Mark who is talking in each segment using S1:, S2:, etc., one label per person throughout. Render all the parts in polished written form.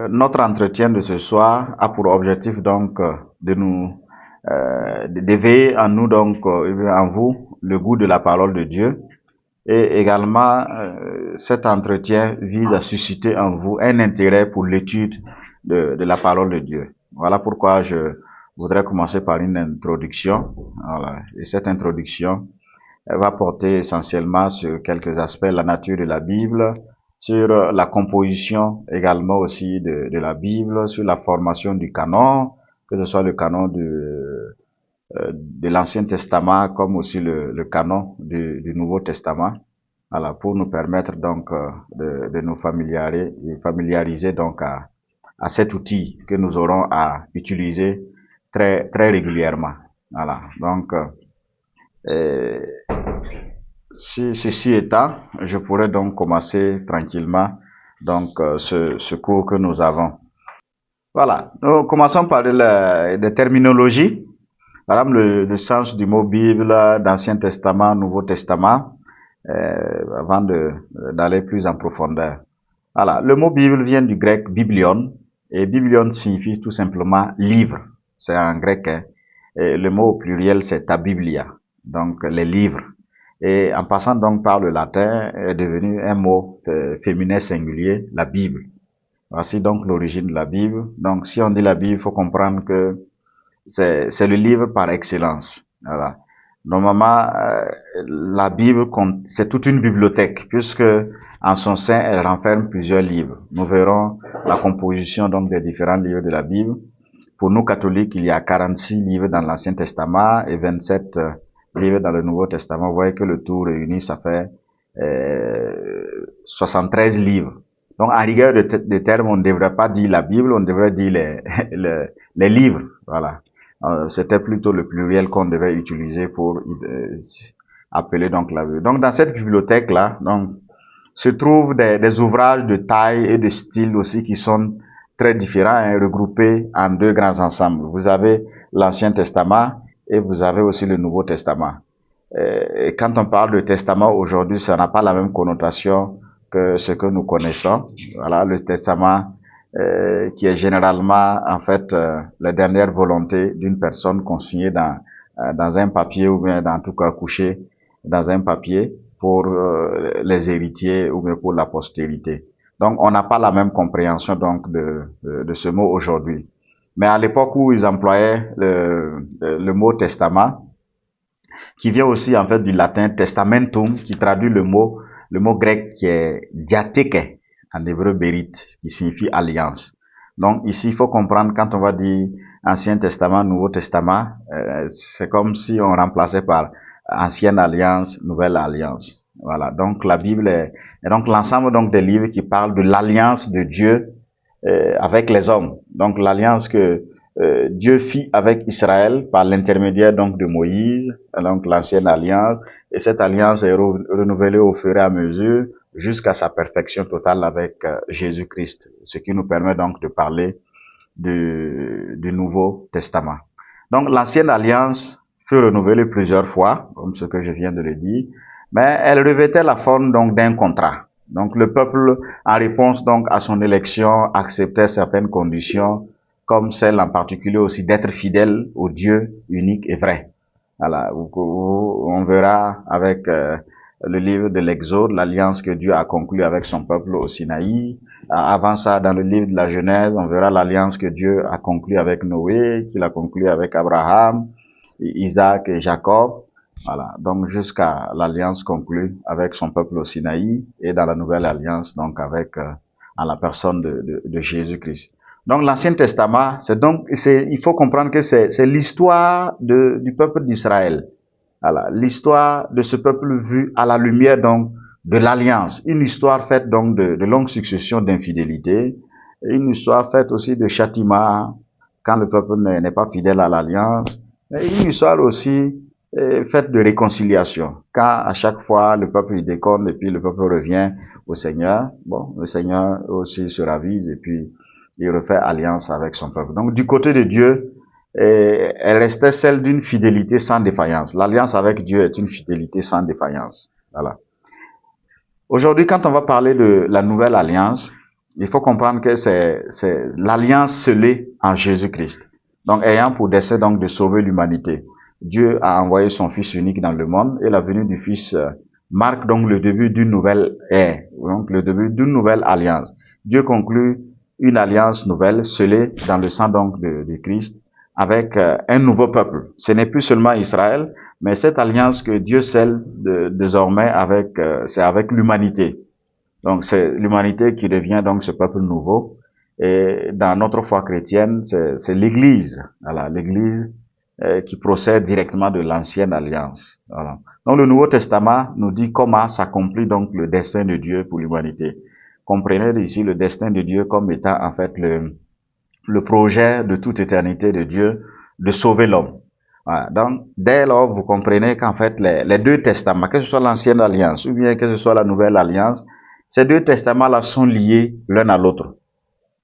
S1: Notre entretien de ce soir a pour objectif donc de nous d'éveiller en nous en vous le goût de la parole de Dieu, et également cet entretien vise à susciter en vous un intérêt pour l'étude de la parole de Dieu. Voilà pourquoi je voudrais commencer par une introduction. Voilà. Et cette introduction, elle va porter essentiellement sur quelques aspects de la nature de la Bible, sur la composition également aussi de la Bible, sur la formation du canon, que ce soit le canon de l'Ancien Testament comme aussi le canon du Nouveau Testament. Voilà, pour nous permettre donc de nous familiariser donc à cet outil que nous aurons à utiliser très régulièrement. Voilà, donc si ceci étant, je pourrais donc commencer tranquillement donc ce cours que nous avons. Voilà, nous commençons par des terminologies. Par exemple, le sens du mot Bible, d'Ancien Testament, Nouveau Testament, avant d'aller plus en profondeur. Voilà, le mot Bible vient du grec biblion, et biblion signifie tout simplement livre. C'est en grec, hein. Et le mot au pluriel c'est ta biblia, donc les livres. Et en passant donc par le latin, est devenu un mot féminin singulier, la Bible. Voici donc l'origine de la Bible. Donc si on dit la Bible, il faut comprendre que c'est le livre par excellence. Voilà. Normalement, la Bible, c'est toute une bibliothèque, puisque en son sein, elle renferme plusieurs livres. Nous verrons la composition donc des différents livres de la Bible. Pour nous catholiques, il y a 46 livres dans l'Ancien Testament et 27 livres dans le Nouveau Testament. Vous voyez que le tout réuni, ça fait 73 livres. Donc, en rigueur de termes, on ne devrait pas dire la Bible, on devrait dire les livres. Voilà. C'était plutôt le pluriel qu'on devait utiliser pour appeler donc la Bible. Donc, dans cette bibliothèque-là, donc, se trouvent des ouvrages de taille et de style aussi qui sont très différents, hein, regroupés en deux grands ensembles. Vous avez l'Ancien Testament et vous avez aussi le Nouveau Testament. Et quand on parle de testament aujourd'hui, ça n'a pas la même connotation que ce que nous connaissons. Voilà, le testament qui est généralement en fait la dernière volonté d'une personne consignée dans un papier ou bien en tout cas couchée dans un papier pour les héritiers ou bien pour la postérité. Donc on n'a pas la même compréhension donc de ce mot aujourd'hui. Mais à l'époque où ils employaient le mot testament, qui vient aussi en fait du latin testamentum, qui traduit le mot grec qui est diatheke, en hébreu bérite, qui signifie alliance. Donc ici, il faut comprendre quand on va dire Ancien Testament, Nouveau Testament, c'est comme si on remplaçait par Ancienne Alliance, Nouvelle Alliance. Voilà. Donc la Bible est donc l'ensemble donc des livres qui parlent de l'alliance de Dieu avec les hommes. Donc l'alliance que Dieu fit avec Israël par l'intermédiaire donc de Moïse, donc l'ancienne alliance, et cette alliance est renouvelée au fur et à mesure jusqu'à sa perfection totale avec Jésus-Christ, ce qui nous permet donc de parler du Nouveau Testament. Donc l'ancienne alliance fut renouvelée plusieurs fois, comme ce que je viens de le dire, mais elle revêtait la forme donc d'un contrat. Donc le peuple, en réponse donc à son élection, acceptait certaines conditions, comme celle en particulier aussi d'être fidèle au Dieu unique et vrai. Voilà, on verra avec le livre de l'Exode, l'alliance que Dieu a conclue avec son peuple au Sinaï. Avant ça, dans le livre de la Genèse, on verra l'alliance que Dieu a conclue avec Noé, qu'il a conclue avec Abraham, Isaac et Jacob. Voilà, donc jusqu'à l'alliance conclue avec son peuple au Sinaï et dans la nouvelle alliance, donc avec en la personne de Jésus-Christ. Donc l'Ancien Testament, il faut comprendre que c'est l'histoire du peuple d'Israël. Voilà, l'histoire de ce peuple vu à la lumière donc de l'alliance, une histoire faite donc de longues successions d'infidélités, une histoire faite aussi de châtiment quand le peuple n'est pas fidèle à l'alliance, et une histoire aussi faite de réconciliation. Quand à chaque fois le peuple il déconne et puis le peuple revient au Seigneur, bon, le Seigneur aussi se ravise et puis il refait alliance avec son peuple. Donc du côté de Dieu, elle restait celle d'une fidélité sans défaillance. L'alliance avec Dieu est une fidélité sans défaillance. Voilà. Aujourd'hui, quand on va parler de la nouvelle alliance, Il faut comprendre que c'est l'alliance scellée en Jésus-Christ. Donc, ayant pour dessein donc de sauver l'humanité. Dieu a envoyé son Fils unique dans le monde et la venue du Fils marque donc le début d'une nouvelle ère, donc le début d'une nouvelle alliance. Dieu conclut une alliance nouvelle scellée dans le sang donc de Christ avec un nouveau peuple. Ce n'est plus seulement Israël, mais cette alliance que Dieu scelle désormais avec, c'est avec l'humanité. Donc c'est l'humanité qui devient donc ce peuple nouveau. Et dans notre foi chrétienne, c'est l'Église, voilà, l'Église qui procède directement de l'ancienne alliance. Voilà. Donc le Nouveau Testament nous dit comment s'accomplit donc le dessein de Dieu pour l'humanité. Comprenez ici le destin de Dieu comme étant en fait le projet de toute éternité de Dieu de sauver l'homme. Voilà. Donc, dès lors, vous comprenez qu'en fait, les deux testaments, que ce soit l'ancienne alliance ou bien que ce soit la nouvelle alliance, ces deux testaments-là sont liés l'un à l'autre.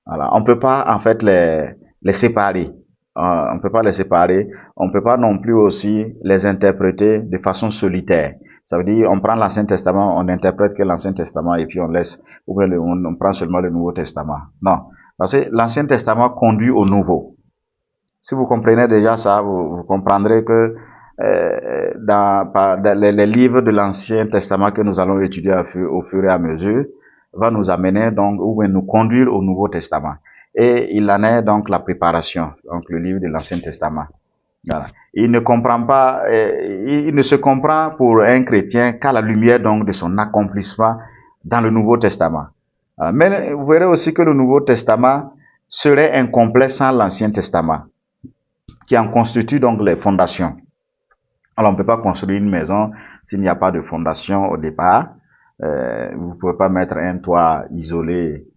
S1: Voilà. On ne peut pas, en fait, les séparer. On ne peut pas les séparer. On ne peut pas non plus aussi les interpréter de façon solitaire. Ça veut dire, on prend l'Ancien Testament, on interprète que l'Ancien Testament et puis on laisse, ou bien on prend seulement le Nouveau Testament. Non. Parce que l'Ancien Testament conduit au Nouveau. Si vous comprenez déjà ça, vous comprendrez que dans les livres de l'Ancien Testament que nous allons étudier au fur et à mesure, va nous amener donc, ou nous conduire au Nouveau Testament. Et il en est donc la préparation, donc le livre de l'Ancien Testament. Voilà. Il ne comprend pas, il ne se comprend pour un chrétien qu'à la lumière donc de son accomplissement dans le Nouveau Testament. Mais vous verrez aussi que le Nouveau Testament serait incomplet sans l'Ancien Testament, qui en constitue donc les fondations. Alors, on ne peut pas construire une maison s'il n'y a pas de fondation au départ. Vous ne pouvez pas mettre un toit isolé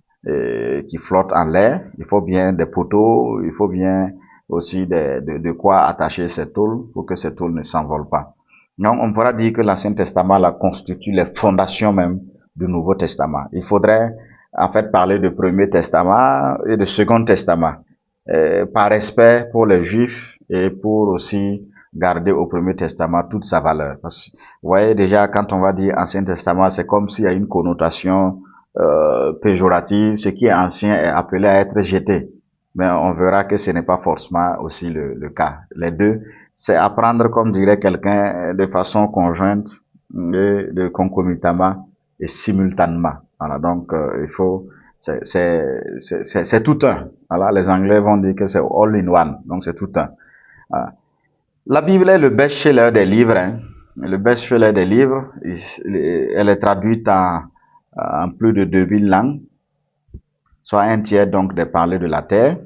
S1: qui flotte en l'air. Il faut bien des poteaux, il faut bien aussi de quoi attacher ces tôles pour que ces tôles ne s'envolent pas. Donc, on pourra dire que l'Ancien Testament là, constitue les fondations même du Nouveau Testament. Il faudrait en fait parler de Premier Testament et de Second Testament, par respect pour les Juifs et pour aussi garder au Premier Testament toute sa valeur. Parce que, vous voyez déjà, quand on va dire Ancien Testament, c'est comme s'il y a une connotation péjorative. Ce qui est ancien est appelé à être jeté. Mais on verra que ce n'est pas forcément aussi le cas. Les deux, c'est apprendre, comme dirait quelqu'un, de façon conjointe, de concomitamment et simultanément. Voilà, donc il faut, c'est tout un. Voilà, les Anglais vont dire que c'est all in one, donc c'est tout un. Voilà. La Bible est le best-seller des livres. Hein. Le best-seller des livres, elle est traduite en plus de 2000 langues, soit un tiers donc des parlers de la terre.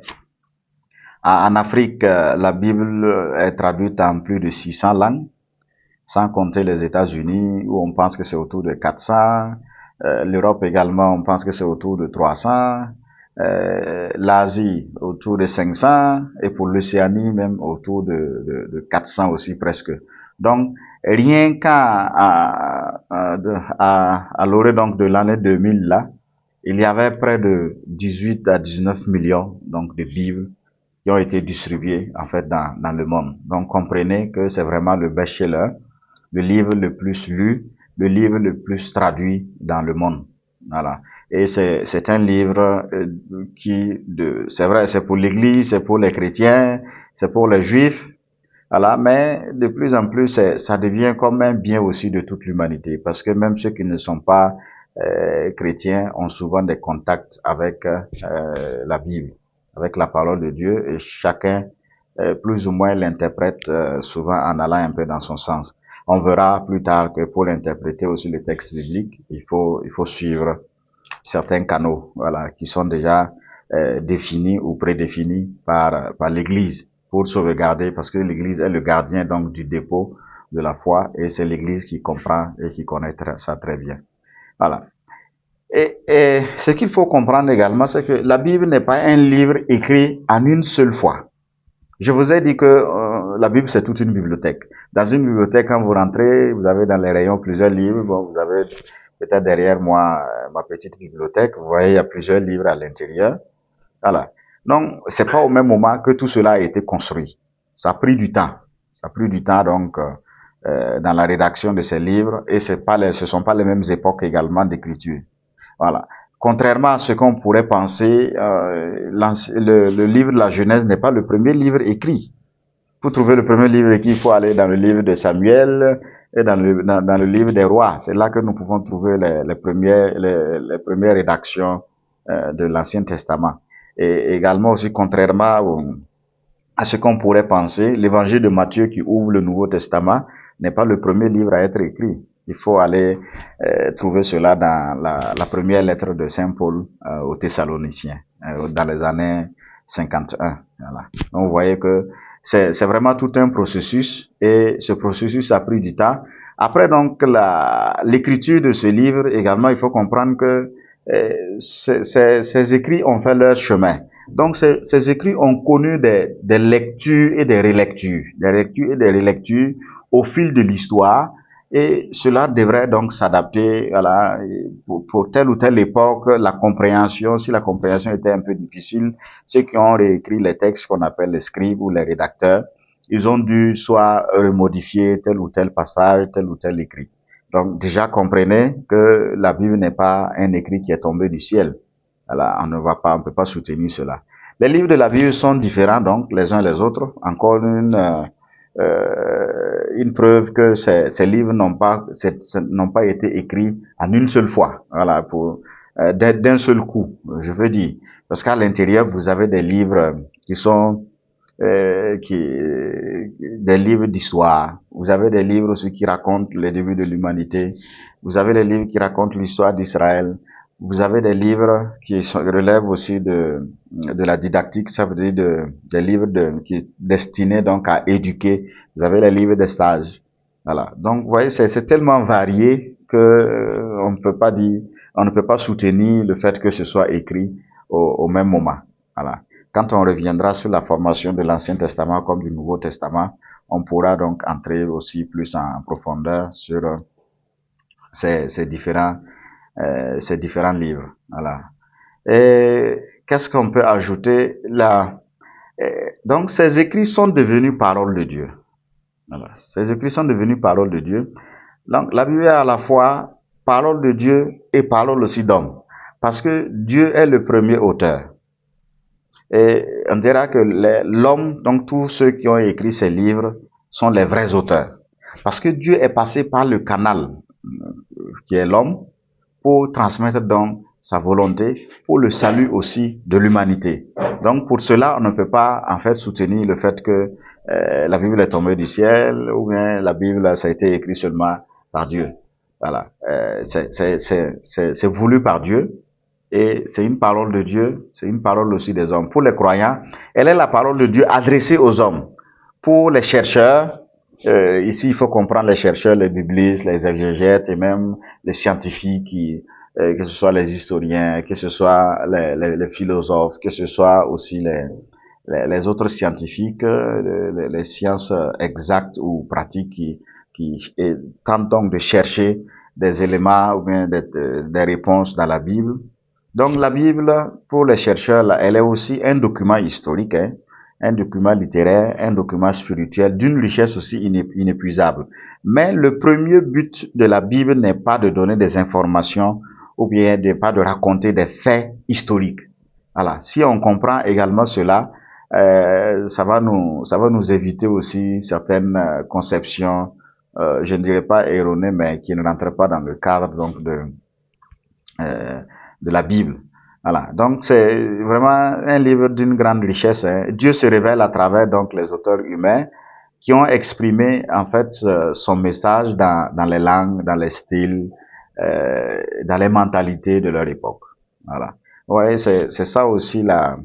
S1: En Afrique, la Bible est traduite en plus de 600 langues, sans compter les États-Unis où on pense que c'est autour de 400. L'Europe également, on pense que c'est autour de 300. L'Asie autour de 500 et pour l'Océanie même autour de 400 aussi presque. Donc rien à l'orée donc de l'année 2000 là, il y avait près de 18 à 19 millions donc de Bibles qui ont été distribuées en fait dans le monde. Donc comprenez que c'est vraiment le best-seller, le livre le plus lu, le livre le plus traduit dans le monde. Voilà. Et c'est un livre c'est vrai, c'est pour l'Église, c'est pour les chrétiens, c'est pour les Juifs, voilà. Mais de plus en plus, ça devient comme un bien aussi de toute l'humanité, parce que même ceux qui ne sont pas chrétiens ont souvent des contacts avec la Bible, avec la parole de Dieu, et chacun plus ou moins l'interprète souvent en allant un peu dans son sens. On verra plus tard que pour interpréter aussi le texte biblique, il faut suivre certains canaux, voilà, qui sont déjà définis ou prédéfinis par l'Église pour sauvegarder, parce que l'Église est le gardien donc du dépôt de la foi et c'est l'Église qui comprend et qui connaît ça très bien. Voilà. Et ce qu'il faut comprendre également, c'est que la Bible n'est pas un livre écrit en une seule fois. Je vous ai dit que la Bible, c'est toute une bibliothèque. Dans une bibliothèque, quand vous rentrez, vous avez dans les rayons plusieurs livres. Bon, vous avez peut-être derrière moi ma petite bibliothèque. Vous voyez, il y a plusieurs livres à l'intérieur. Voilà. Donc, c'est pas au même moment que tout cela a été construit. Ça a pris du temps. Ça a pris du temps, donc, dans la rédaction de ces livres. Et ce sont pas les mêmes époques également d'écriture. Voilà. contrairement à ce qu'on pourrait penser, le livre de la Genèse n'est pas le premier livre écrit. Pour trouver le premier livre écrit, il faut aller dans le livre de Samuel et dans le livre des rois. C'est là que nous pouvons trouver les premières rédactions de l'Ancien Testament. Et également aussi, contrairement à ce qu'on pourrait penser, l'évangile de Matthieu qui ouvre le Nouveau Testament n'est pas le premier livre à être écrit. Il faut aller trouver cela dans la première lettre de Saint Paul aux Thessaloniciens, dans les années 51. Voilà. Donc vous voyez que c'est vraiment tout un processus, et ce processus a pris du temps. Après donc l'écriture de ce livre également, il faut comprendre que ces écrits ont fait leur chemin. Donc ces écrits ont connu des lectures et des relectures, au fil de l'histoire, et cela devrait donc s'adapter, voilà, pour telle ou telle époque. La compréhension, si la compréhension était un peu difficile, ceux qui ont réécrit les textes qu'on appelle les scribes ou les rédacteurs, ils ont dû soit remodifier tel ou tel passage, tel ou tel écrit. Donc déjà comprenez que la Bible n'est pas un écrit qui est tombé du ciel. Voilà, on ne peut pas soutenir cela. Les livres de la Bible sont différents donc les uns les autres. Encore une preuve que ces livres n'ont pas été écrits en une seule fois. Voilà, d'un seul coup, je veux dire. Parce qu'à l'intérieur, vous avez des livres qui sont des livres d'histoire. Vous avez des livres aussi qui racontent les débuts de l'humanité. Vous avez des livres qui racontent l'histoire d'Israël. Vous avez des livres qui relèvent aussi de la didactique, ça veut dire des livres qui destinés donc à éduquer. Vous avez les livres des sages. Voilà. Donc, vous voyez, c'est tellement varié que on ne peut pas soutenir le fait que ce soit écrit au même moment. Voilà. Quand on reviendra sur la formation de l'Ancien Testament comme du Nouveau Testament, on pourra donc entrer aussi plus en profondeur sur ces différents livres. Voilà. Et qu'est-ce qu'on peut ajouter là? Donc, ces écrits sont devenus paroles de Dieu. Voilà. Ces écrits sont devenus paroles de Dieu. Donc, la Bible est à la fois parole de Dieu et parole aussi d'homme. Parce que Dieu est le premier auteur. Et on dira que l'homme, donc tous ceux qui ont écrit ces livres, sont les vrais auteurs. Parce que Dieu est passé par le canal qui est l'homme pour transmettre donc sa volonté pour le salut aussi de l'humanité. Donc pour cela, on ne peut pas en fait soutenir le fait que la Bible est tombée du ciel, ou bien la Bible ça a été écrit seulement par Dieu. Voilà, c'est voulu par Dieu. Et c'est une parole de Dieu, c'est une parole aussi des hommes. Pour les croyants, elle est la parole de Dieu adressée aux hommes. Pour les chercheurs, ici il faut comprendre les chercheurs, les biblistes, les exégètes et même les scientifiques, que ce soit les historiens, que ce soit les philosophes, que ce soit aussi les autres scientifiques, les sciences exactes ou pratiques qui tentent donc de chercher des éléments ou bien des réponses dans la Bible. Donc la Bible, pour les chercheurs, elle est aussi un document historique, hein, un document littéraire, un document spirituel d'une richesse aussi inépuisable. Mais le premier but de la Bible n'est pas de donner des informations ou bien pas de raconter des faits historiques. Voilà. Si on comprend également cela, ça va nous éviter aussi certaines conceptions, je ne dirais pas erronées, mais qui ne rentrent pas dans le cadre donc de la Bible. Voilà. Donc c'est vraiment un livre d'une grande richesse. Hein. Dieu se révèle à travers donc les auteurs humains qui ont exprimé en fait son message dans les langues, dans les styles, dans les mentalités de leur époque. Voilà. Ouais, c'est ça aussi la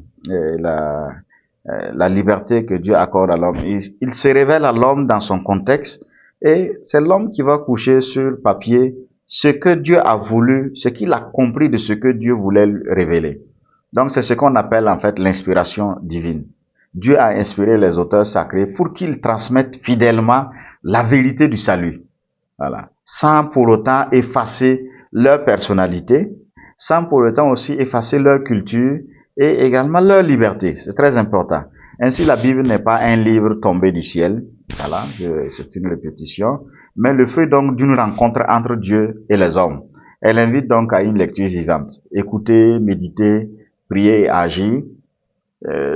S1: liberté que Dieu accorde à l'homme. Il se révèle à l'homme dans son contexte, et c'est l'homme qui va coucher sur papier ce que Dieu a voulu, ce qu'il a compris de ce que Dieu voulait révéler. Donc c'est ce qu'on appelle en fait l'inspiration divine. Dieu a inspiré les auteurs sacrés pour qu'ils transmettent fidèlement la vérité du salut. Voilà. Sans pour autant effacer leur personnalité, sans pour autant aussi effacer leur culture et également leur liberté. C'est très important. Ainsi, la Bible n'est pas un livre tombé du ciel. Voilà, c'est une répétition. Mais le fruit donc d'une rencontre entre Dieu et les hommes. Elle invite donc à une lecture vivante. Écouter, méditer, prier et agir,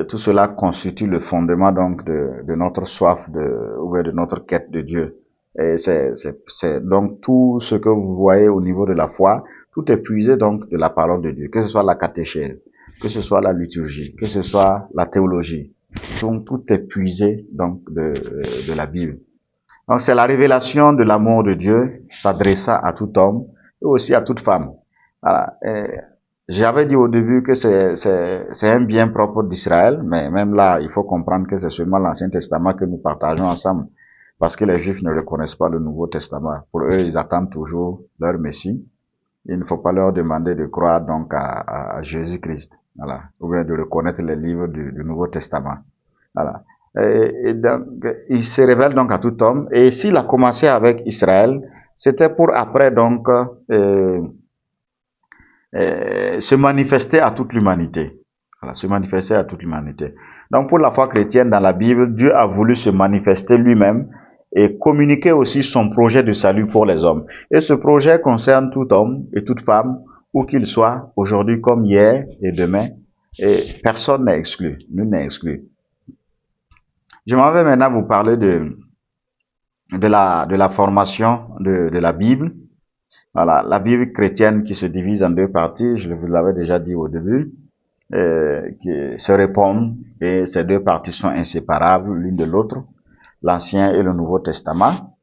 S1: tout cela constitue le fondement donc de notre soif ou de notre quête de Dieu. Et c'est donc tout ce que vous voyez au niveau de la foi, tout est puisé donc de la parole de Dieu, que ce soit la catéchèse, que ce soit la liturgie, que ce soit la théologie. Donc tout est puisé donc de la Bible. Donc c'est la révélation de l'amour de Dieu s'adressant à tout homme et aussi à toute femme. Voilà. J'avais dit au début que c'est un bien propre d'Israël, mais même là, il faut comprendre que c'est seulement l'Ancien Testament que nous partageons ensemble, parce que les Juifs ne reconnaissent pas le Nouveau Testament. Pour eux, ils attendent toujours leur Messie. Il ne faut pas leur demander de croire donc à Jésus-Christ, voilà, ou bien de reconnaître les livres du Nouveau Testament. Voilà. Et donc, il se révèle donc à tout homme. Et s'il a commencé avec Israël, c'était pour après donc se manifester à toute l'humanité. Voilà, se manifester à toute l'humanité. Donc pour la foi chrétienne dans la Bible, Dieu a voulu se manifester lui-même et communiquer aussi son projet de salut pour les hommes. Et ce projet concerne tout homme et toute femme, où qu'il soit, aujourd'hui comme hier et demain. Et personne n'est exclu, nul n'est exclu. Je m'en vais maintenant vous parler de la formation de la Bible. Voilà, la Bible chrétienne qui se divise en deux parties, je vous l'avais déjà dit au début, qui se répondent et ces deux parties sont inséparables l'une de l'autre, l'Ancien et le Nouveau Testament.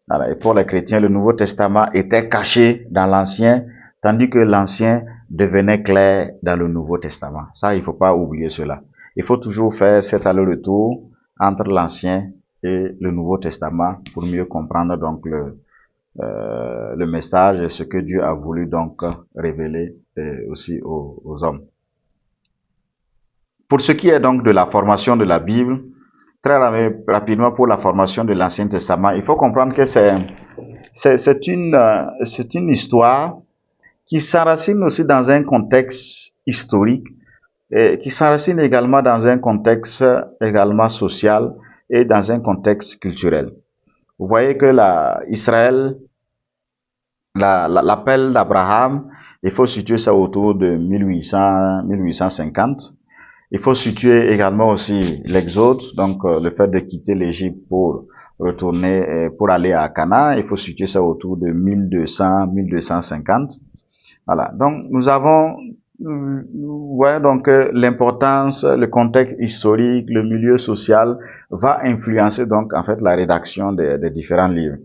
S1: Voilà, et pour les chrétiens, le Nouveau Testament était caché dans l'Ancien, tandis que l'Ancien devenait clair dans le Nouveau Testament. Ça, il faut pas oublier cela. Il faut toujours faire cet aller-retour entre l'Ancien et le Nouveau Testament pour mieux comprendre donc le message et ce que Dieu a voulu donc révéler aussi aux hommes. Pour ce qui est donc de la formation de la Bible, très rapidement pour la formation de l'Ancien Testament, il faut comprendre que c'est une histoire qui s'enracine aussi dans un contexte historique et qui s'enracine également dans un contexte également social et dans un contexte culturel. Vous voyez que Israël, l'appel d'Abraham, il faut situer ça autour de 1850. Il faut situer également aussi l'Exode, donc le fait de quitter l'Égypte pour retourner, pour aller à Canaan. Il faut situer ça autour de 1200-1250. Voilà. Donc nous voyons donc l'importance, le contexte historique, le milieu social va influencer donc en fait la rédaction des différents livres.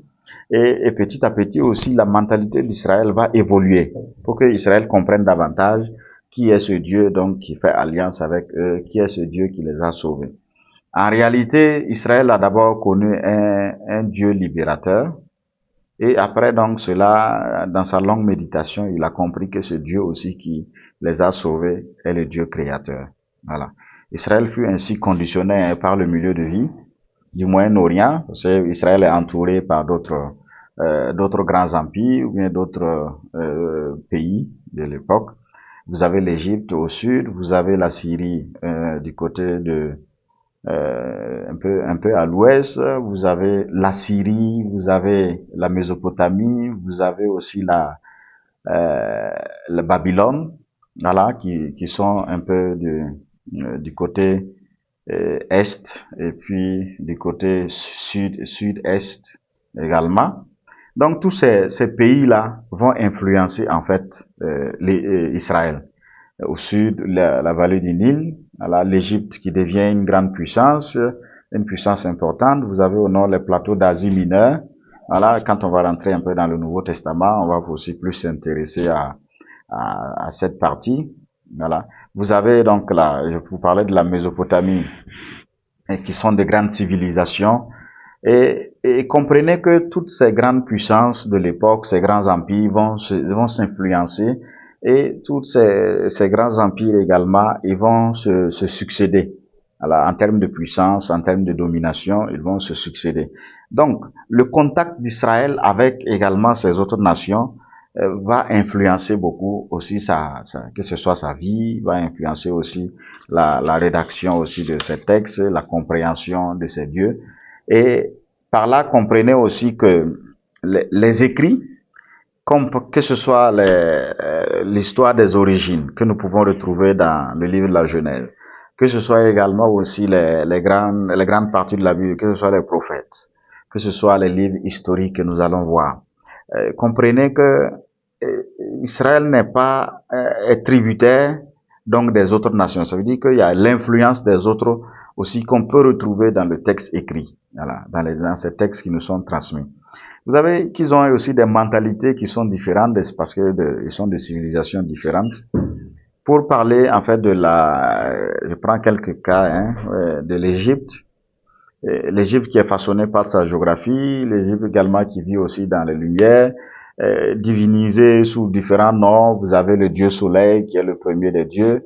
S1: Et petit à petit aussi, la mentalité d'Israël va évoluer pour que Israël comprenne davantage qui est ce Dieu donc qui fait alliance avec eux, qui est ce Dieu qui les a sauvés. En réalité, Israël a d'abord connu un Dieu libérateur, et après donc cela, dans sa longue méditation, il a compris que ce Dieu aussi qui les a sauvés est le Dieu créateur. Voilà. Israël fut ainsi conditionné par le milieu de vie du Moyen-Orient, parce que Israël est entouré par d'autres grands empires ou bien d'autres pays de l'époque. Vous avez l'Égypte au sud, vous avez la Syrie du côté de un peu à l'ouest, vous avez la Syrie, vous avez la Mésopotamie, vous avez aussi la Babylone, voilà, qui sont un peu du côté est et puis du côté sud-est également. Donc tous ces pays-là vont influencer en fait Israël. Au sud, la vallée du Nil, l'Égypte qui devient une grande puissance, une puissance importante. Vous avez au nord les plateaux d'Asie mineure. Voilà, quand on va rentrer un peu dans le Nouveau Testament, on va aussi plus s'intéresser à cette partie. Voilà. Vous avez donc là, je vous parlais de la Mésopotamie, qui sont de grandes civilisations. Et comprenez que toutes ces grandes puissances de l'époque, ces grands empires vont s'influencer, et tous ces grands empires également, ils vont se succéder. Alors, en termes de puissance, en termes de domination, ils vont se succéder. Donc, le contact d'Israël avec également ces autres nations va influencer beaucoup aussi que ce soit sa vie, va influencer aussi la rédaction aussi de ces textes, la compréhension de ces dieux. Et par là, comprenez aussi que les écrits comme que ce soit l'histoire des origines que nous pouvons retrouver dans le livre de la Genèse, que ce soit également aussi les grandes parties de la Bible, que ce soit les prophètes, que ce soit les livres historiques que nous allons voir. Comprenez que Israël n'est pas est tributaire donc des autres nations. Ça veut dire qu'il y a l'influence des autres aussi qu'on peut retrouver dans le texte écrit, voilà, dans ces textes qui nous sont transmis. Vous savez qu'ils ont aussi des mentalités qui sont différentes parce que ils sont de civilisations différentes. Pour parler en fait je prends quelques cas de l'Égypte. L'Égypte qui est façonnée par sa géographie, l'Égypte également qui vit aussi dans les lumières, divinisée sous différents noms. Vous avez le dieu soleil qui est le premier des dieux.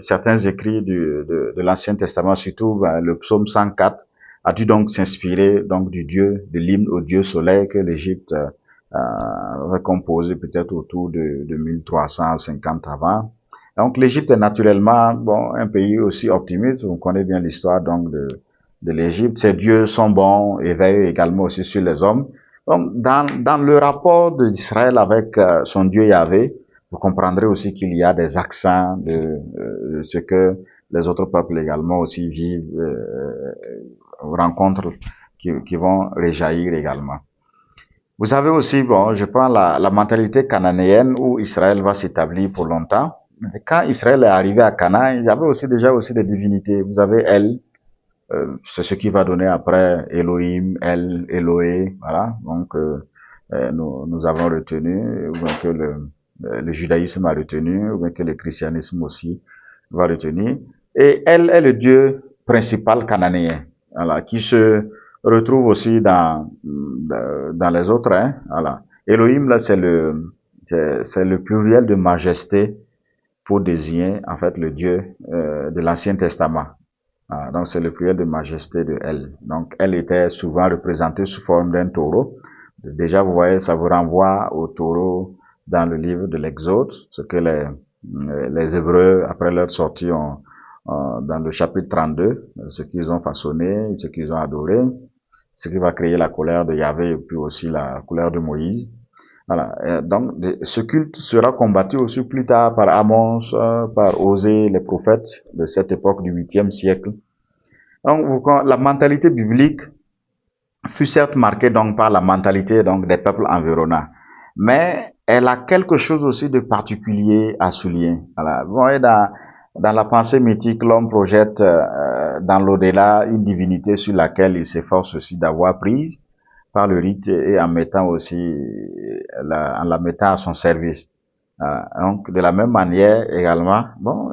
S1: Certains écrits de l'Ancien Testament, surtout le psaume 104, a dû donc s'inspirer donc du dieu, de l'hymne au dieu soleil que l'Égypte avait composé peut-être autour de 1350 avant. Donc l'Égypte est naturellement un pays aussi optimiste. On connaît bien l'histoire donc de l'Égypte. Ces dieux sont bons et veillent également aussi sur les hommes. Donc dans le rapport d'Israël avec son Dieu Yahvé, vous comprendrez aussi qu'il y a des accents de ce que les autres peuples également aussi vivent, rencontrent, qui vont réjaillir également. Vous avez aussi, je prends la mentalité cananéenne où Israël va s'établir pour longtemps. Quand Israël est arrivé à Canaan, il y avait aussi déjà aussi des divinités. Vous avez El, c'est ce qui va donner après Elohim, El, Eloé, voilà. Donc nous avons retenu, ou bien que le judaïsme a retenu, ou bien que le christianisme aussi va retenir. Et El est le dieu principal cananéen, voilà, qui se retrouve aussi dans les autres, voilà. Elohim là c'est le pluriel de majesté pour désigner en fait le Dieu de l'Ancien Testament. Ah, donc c'est le pluriel de majesté de Elle. Donc elle était souvent représentée sous forme d'un taureau. Déjà vous voyez, ça vous renvoie au taureau dans le livre de l'Exode, ce que les Hébreux après leur sortie ont dans le chapitre 32, ce qu'ils ont façonné, ce qu'ils ont adoré, ce qui va créer la colère de Yahvé et puis aussi la colère de Moïse. Voilà. Donc, ce culte sera combattu aussi plus tard par Amos, par Osée, les prophètes de cette époque du 8e siècle. Donc, la mentalité biblique fut certes marquée donc par la mentalité donc des peuples environnants, mais elle a quelque chose aussi de particulier à souligner. Voilà. Vous voyez, dans la pensée mythique, l'homme projette dans l'au-delà une divinité sur laquelle il s'efforce aussi d'avoir prise par le rite et en mettant aussi en la mettant à son service. Donc de la même manière également, dans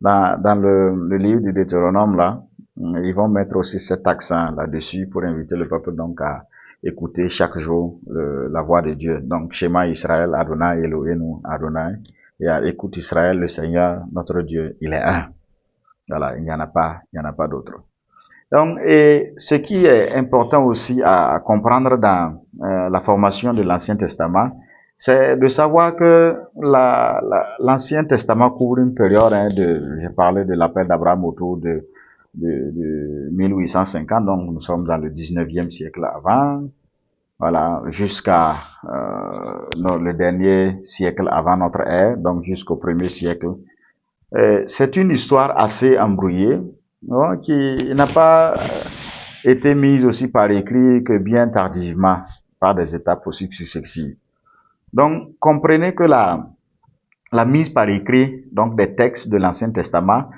S1: le livre du Deutéronome là, ils vont mettre aussi cet accent là-dessus pour inviter le peuple donc à écouter chaque jour la voix de Dieu. Donc Shema Israël, Adonai Elohenu Adonai, et écoute Israël, le Seigneur notre Dieu, il est un. Voilà, il n'y en a pas d'autre. Donc, et ce qui est important aussi à comprendre dans la formation de l'Ancien Testament, c'est de savoir que l'Ancien Testament couvre une période j'ai parlé de l'appel d'Abraham autour de 1850, donc nous sommes dans le 19e siècle avant, voilà, jusqu'à le dernier siècle avant notre ère, donc jusqu'au premier siècle. C'est une histoire assez embrouillée, qui n'a pas été mise aussi par écrit que bien tardivement, par des étapes aussi successives. Donc, comprenez que la mise par écrit donc des textes de l'Ancien Testament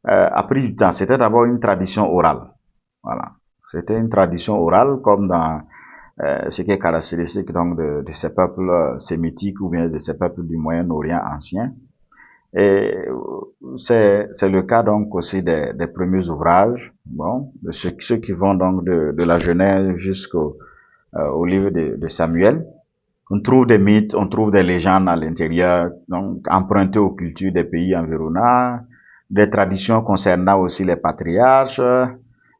S1: a pris du temps. C'était d'abord une tradition orale. Voilà. C'était une tradition orale, comme dans ce qui est caractéristique donc de ces peuples sémitiques ou bien de ces peuples du Moyen-Orient ancien. Et c'est le cas donc aussi des premiers ouvrages, de ceux qui vont donc de la Genèse jusqu'au au livre de Samuel. On trouve des mythes, on trouve des légendes à l'intérieur, donc empruntées aux cultures des pays environnants, des traditions concernant aussi les patriarches.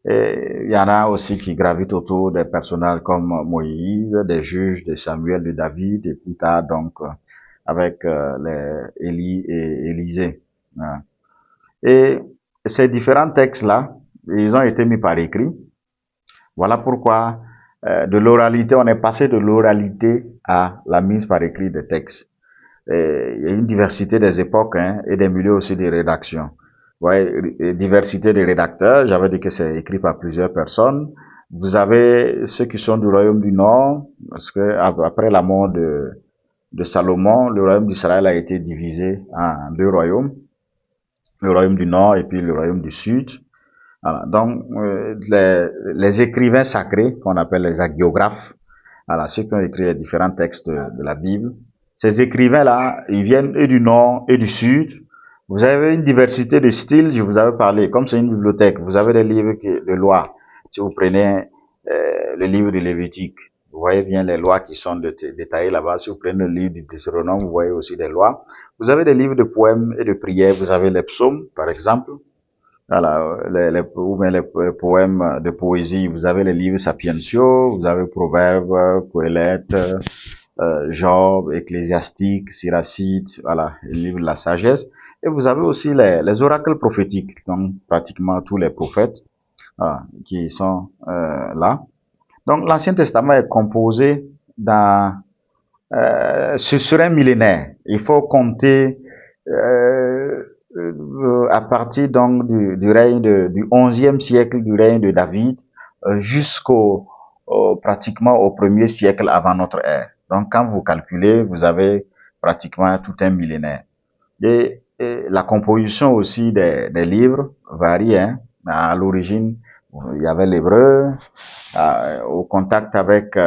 S1: Et il y en a aussi qui gravitent autour des personnages comme Moïse, des juges, de Samuel, de David, et plus tard donc avec les Élie et Élisée. Et ces différents textes-là, ils ont été mis par écrit. Voilà pourquoi de l'oralité, on est passé de l'oralité à la mise par écrit des textes. Il y a une diversité des époques hein, et des milieux aussi de rédaction. Ouais, diversité des rédacteurs, j'avais dit que c'est écrit par plusieurs personnes. Vous avez ceux qui sont du royaume du Nord, parce que après la mort de Salomon, le royaume d'Israël a été divisé en deux royaumes, le royaume du Nord et puis le royaume du Sud. Voilà. Donc, les écrivains sacrés, qu'on appelle les hagiographes, voilà, ceux qui ont écrit les différents textes de la Bible, ces écrivains-là, ils viennent et du Nord et du Sud. Vous avez une diversité de styles, je vous avais parlé, comme c'est une bibliothèque, vous avez des livres de loi. Si vous prenez le livre de Lévitique, vous voyez bien les lois qui sont détaillées là-bas. Si vous prenez le livre du Deutéronome, vous voyez aussi des lois. Vous avez des livres de poèmes et de prières, vous avez les psaumes, par exemple. Voilà, ou bien les poèmes de poésie, vous avez les livres sapientiaux, vous avez Proverbes, Coëlette, Job, Ecclésiastique, Siracide, voilà, le livre de la sagesse. Et vous avez aussi les oracles prophétiques, donc pratiquement tous les prophètes voilà, qui sont là. Donc l'Ancien Testament est composé sur un millénaire. Il faut compter à partir donc du règne du 11e siècle du règne de David jusqu'au pratiquement au 1er siècle avant notre ère. Donc quand vous calculez, vous avez pratiquement tout un millénaire. Et la composition aussi des livres varie. Hein. À l'origine, il y avait l'hébreu, au contact avec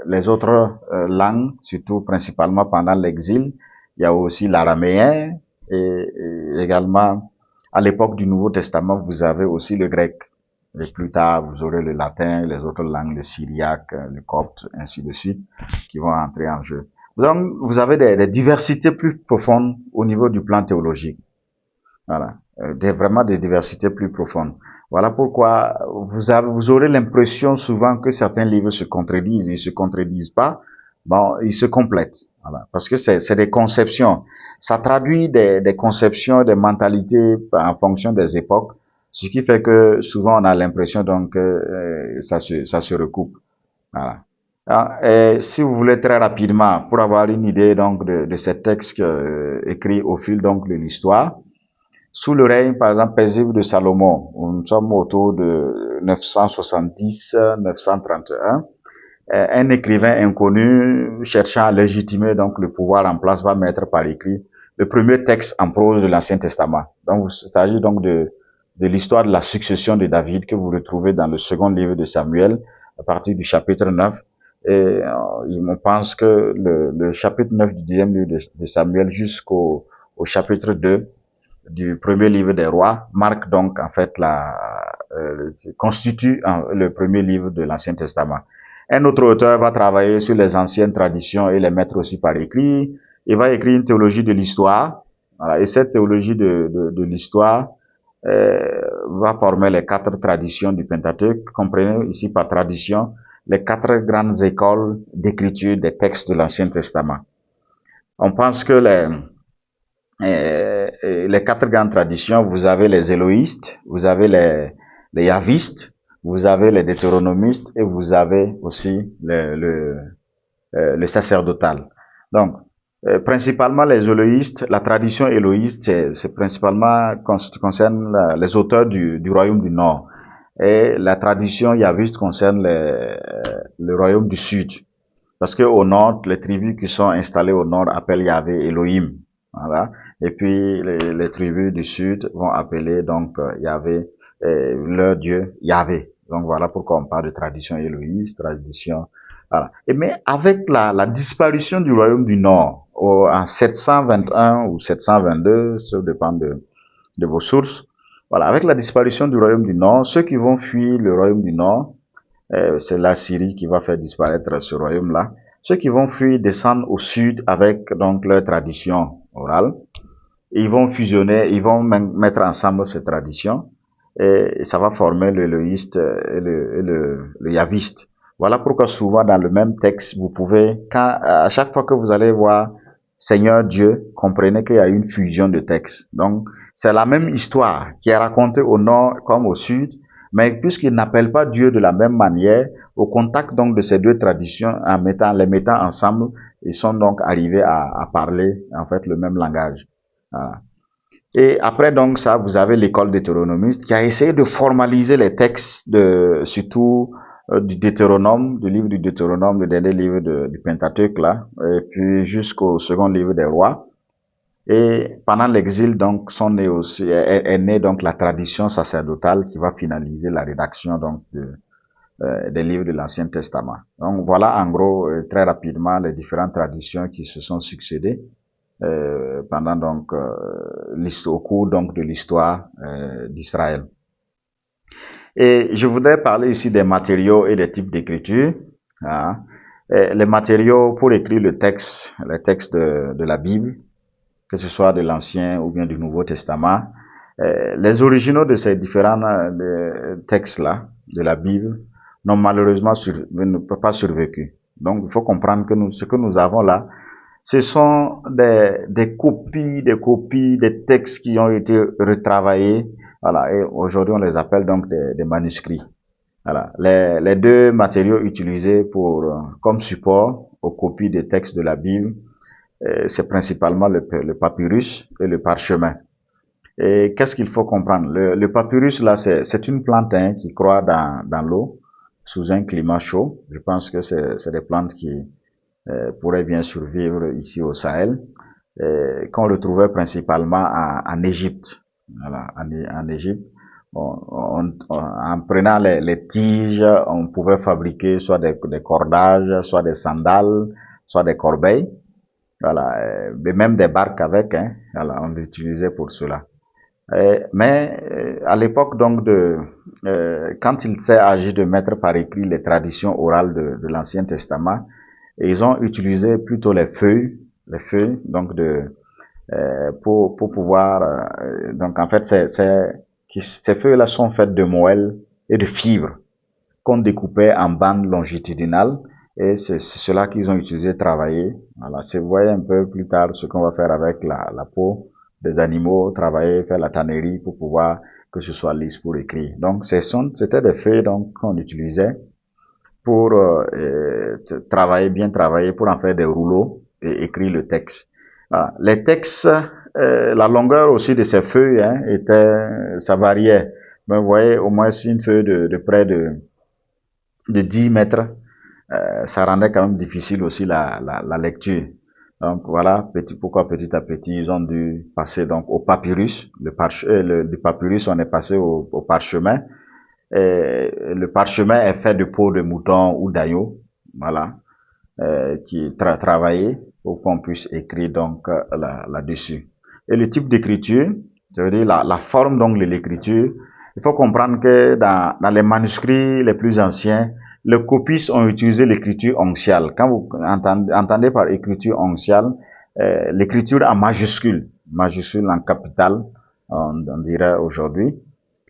S1: les autres langues, surtout principalement pendant l'exil. Il y a aussi l'araméen et également à l'époque du Nouveau Testament, vous avez aussi le grec. Et plus tard, vous aurez le latin, les autres langues, le syriaque, le copte, ainsi de suite, qui vont entrer en jeu. Donc, vous avez des diversités plus profondes au niveau du plan théologique. Voilà. Vraiment des diversités plus profondes. Voilà pourquoi vous aurez l'impression souvent que certains livres se contredisent. Ils se contredisent pas. Bon, ils se complètent. Voilà. Parce que c'est des conceptions. Ça traduit des conceptions, des mentalités en fonction des époques. Ce qui fait que souvent on a l'impression donc que ça se recoupe. Voilà. Et si vous voulez très rapidement, pour avoir une idée donc de ces textes écrits au fil donc de l'histoire, sous le règne, par exemple, paisible de Salomon, nous sommes autour de 970-931, un écrivain inconnu cherchant à légitimer donc le pouvoir en place va mettre par écrit le premier texte en prose de l'Ancien Testament. Donc, il s'agit donc de l'histoire de la succession de David que vous retrouvez dans le second livre de Samuel, à partir du chapitre 9. Et on pense que le chapitre 9 du deuxième livre de Samuel jusqu'au chapitre 2 du premier livre des rois marque donc en fait constitue le premier livre de l'Ancien Testament. Un autre auteur va travailler sur les anciennes traditions et les mettre aussi par écrit. Il va écrire une théologie de l'histoire. Voilà, et cette théologie de l'histoire va former les 4 traditions du Pentateuque. Comprenez ici par tradition les 4 grandes écoles d'écriture des textes de l'Ancien Testament. On pense que les 4 grandes traditions, vous avez les éloïstes, vous avez les yavistes, vous avez les deutéronomistes et vous avez aussi le sacerdotal. Donc, principalement les éloïstes, la tradition éloïste, c'est principalement concerne les auteurs du royaume du Nord. Et la tradition yaviste concerne le royaume du Sud. Parce que au Nord, les tribus qui sont installées au Nord appellent Yahvé Elohim. Voilà. Et puis les tribus du Sud vont appeler donc Yahvé leur Dieu Yahvé. Donc voilà pourquoi on parle de tradition éloïste, tradition. Voilà. Et mais avec la disparition du royaume du Nord en 721 ou 722, ça dépend de vos sources. Voilà. Avec la disparition du royaume du Nord, ceux qui vont fuir le royaume du Nord, c'est la Syrie qui va faire disparaître ce royaume-là. Ceux qui vont fuir descendent au sud avec donc leur tradition orale. Et ils vont fusionner, ils vont mettre ensemble ces traditions et ça va former l'éloïste et le yaviste. Voilà pourquoi souvent dans le même texte, vous pouvez, à chaque fois que vous allez voir Seigneur Dieu, comprenez qu'il y a une fusion de textes. Donc, c'est la même histoire qui est racontée au nord comme au sud, Mais puisqu'ils n'appellent pas Dieu de la même manière, au contact donc de ces deux traditions, les mettant ensemble, ils sont donc arrivés à parler en fait le même langage. Voilà. Et après donc ça, vous avez l'école deutéronomiste qui a essayé de formaliser les textes surtout du Deutéronome, du livre du Deutéronome, le dernier livre du Pentateuque là, et puis jusqu'au second livre des rois. Et pendant l'exil, donc, est née donc la tradition sacerdotale qui va finaliser la rédaction donc des livres de l'Ancien Testament. Donc voilà en gros très rapidement les différentes traditions qui se sont succédées pendant donc au cours donc de l'histoire d'Israël. Et je voudrais parler ici des matériaux et des types d'écriture. Hein. Les matériaux pour écrire les textes de la Bible, que ce soit de l'Ancien ou bien du Nouveau Testament. Les originaux de ces différents textes-là, de la Bible, n'ont malheureusement pas survécu. Donc, il faut comprendre que ce que nous avons là, ce sont des copies des textes qui ont été retravaillés. Voilà, et aujourd'hui, on les appelle donc des manuscrits. Voilà, les deux matériaux utilisés comme support aux copies des textes de la Bible, c'est principalement le papyrus et le parchemin. Et qu'est-ce qu'il faut comprendre? Le papyrus, là, c'est une plante qui croît dans l'eau, sous un climat chaud. Je pense que c'est des plantes qui pourraient bien survivre ici au Sahel, qu'on retrouvait principalement en Égypte. Voilà, en Égypte. En prenant les tiges, on pouvait fabriquer soit des cordages, soit des sandales, soit des corbeilles. Voilà, mais même des barques avec, voilà, on l'utilisait pour cela. Mais à l'époque donc quand il s'est agi de mettre par écrit les traditions orales de l'Ancien Testament, ils ont utilisé plutôt les feuilles donc pour pouvoir donc en fait ces feuilles-là sont faites de moelle et de fibres qu'on découpait en bandes longitudinales. Et c'est cela qu'ils ont utilisé, travailler. Voilà, vous voyez un peu plus tard ce qu'on va faire avec la peau des animaux, travailler, faire la tannerie pour pouvoir que ce soit lisse pour écrire. Donc, c'était des feuilles donc qu'on utilisait pour bien travailler, pour en faire des rouleaux et écrire le texte. Voilà. Les textes, la longueur aussi de ces feuilles ça variait. Mais vous voyez, au moins une feuille de près de 10 mètres, ça rendait quand même difficile aussi la lecture. Donc voilà, pourquoi petit à petit ils ont dû passer donc au papyrus. Du papyrus on est passé au parchemin. Et le parchemin est fait de peau de mouton ou d'agneau, voilà, qui est travaillé pour qu'on puisse écrire donc là-dessus. Et le type d'écriture, ça veut dire la forme donc de l'écriture. Il faut comprendre que dans les manuscrits les plus anciens, les copistes ont utilisé l'écriture onciale. Quand vous entendez par écriture onciale, l'écriture en majuscule en capitale, on dirait aujourd'hui.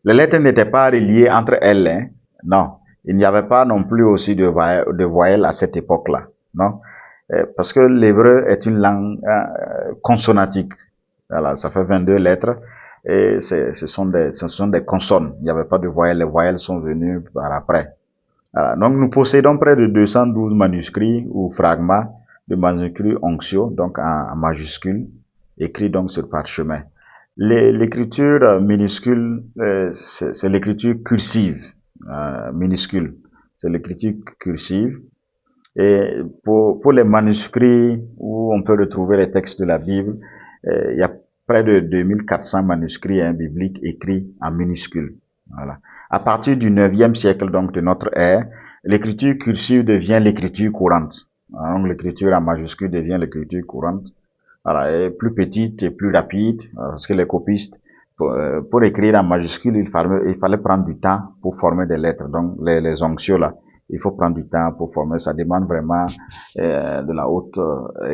S1: Les lettres n'étaient pas reliées entre elles, non. Il n'y avait pas non plus aussi de voyelles à cette époque-là, non. Parce que l'hébreu est une langue consonantique. Voilà, ça fait 22 lettres et ce sont des consonnes. Il n'y avait pas de voyelles. Les voyelles sont venues par après. Voilà. Donc, nous possédons près de 212 manuscrits ou fragments de manuscrits onciaux, donc en majuscules, écrits donc sur parchemin. L'écriture minuscule, c'est l'écriture cursive, minuscule. C'est l'écriture cursive. Et pour les manuscrits où on peut retrouver les textes de la Bible, il y a près de 2400 manuscrits bibliques écrits en minuscule. Voilà. À partir du 9e siècle donc de notre ère, l'écriture cursive devient l'écriture courante. Donc l'écriture en majuscule devient l'écriture courante. Voilà, et plus petite et plus rapide, parce que les copistes, pour écrire en majuscule, il fallait prendre du temps pour former des lettres. Donc les onctions là, il faut prendre du temps pour former. Ça demande vraiment de la haute